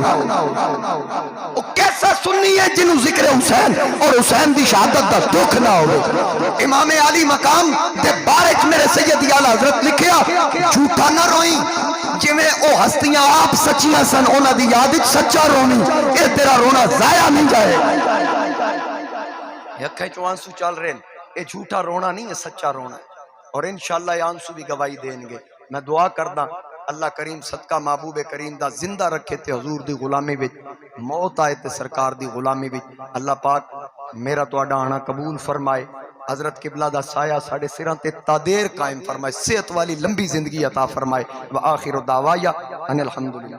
او کیسا سنی ہے جنوں ذکر حسین اور حسین دی شہادت دا دکھ نہ ہو۔ امام علی مقام دے بارے وچ میرے سید اعلیٰ حضرت لکھیا جھوٹا نہ روئی، جویں او ہستیاں آپ سچیاں سن انہاں دی یاد وچ سچا رونی، اے تیرا رونا ضائع نہیں جائے۔ اکھیں چوں آنسو چل رہے ہیں، اے جھوٹا رونا نہیں ہے سچا رونا ہے، اور انشاءاللہ یہ آنسو بھی گواہی دیں گے۔ میں دعا کردہ اللہ کریم صدقہ محبوب کریم دا زندہ رکھے تے حضور دی غلامی وچ، موت آئے تے سرکار دی غلامی وچ۔ اللہ پاک میرا تواڈا آنا قبول فرمائے، حضرت قبلہ دا سایہ ساڑے سراں تے تادیر قائم فرمائے، صحت والی لمبی زندگی عطا فرمائے۔ وآخر دعوایا ان الحمدللہ۔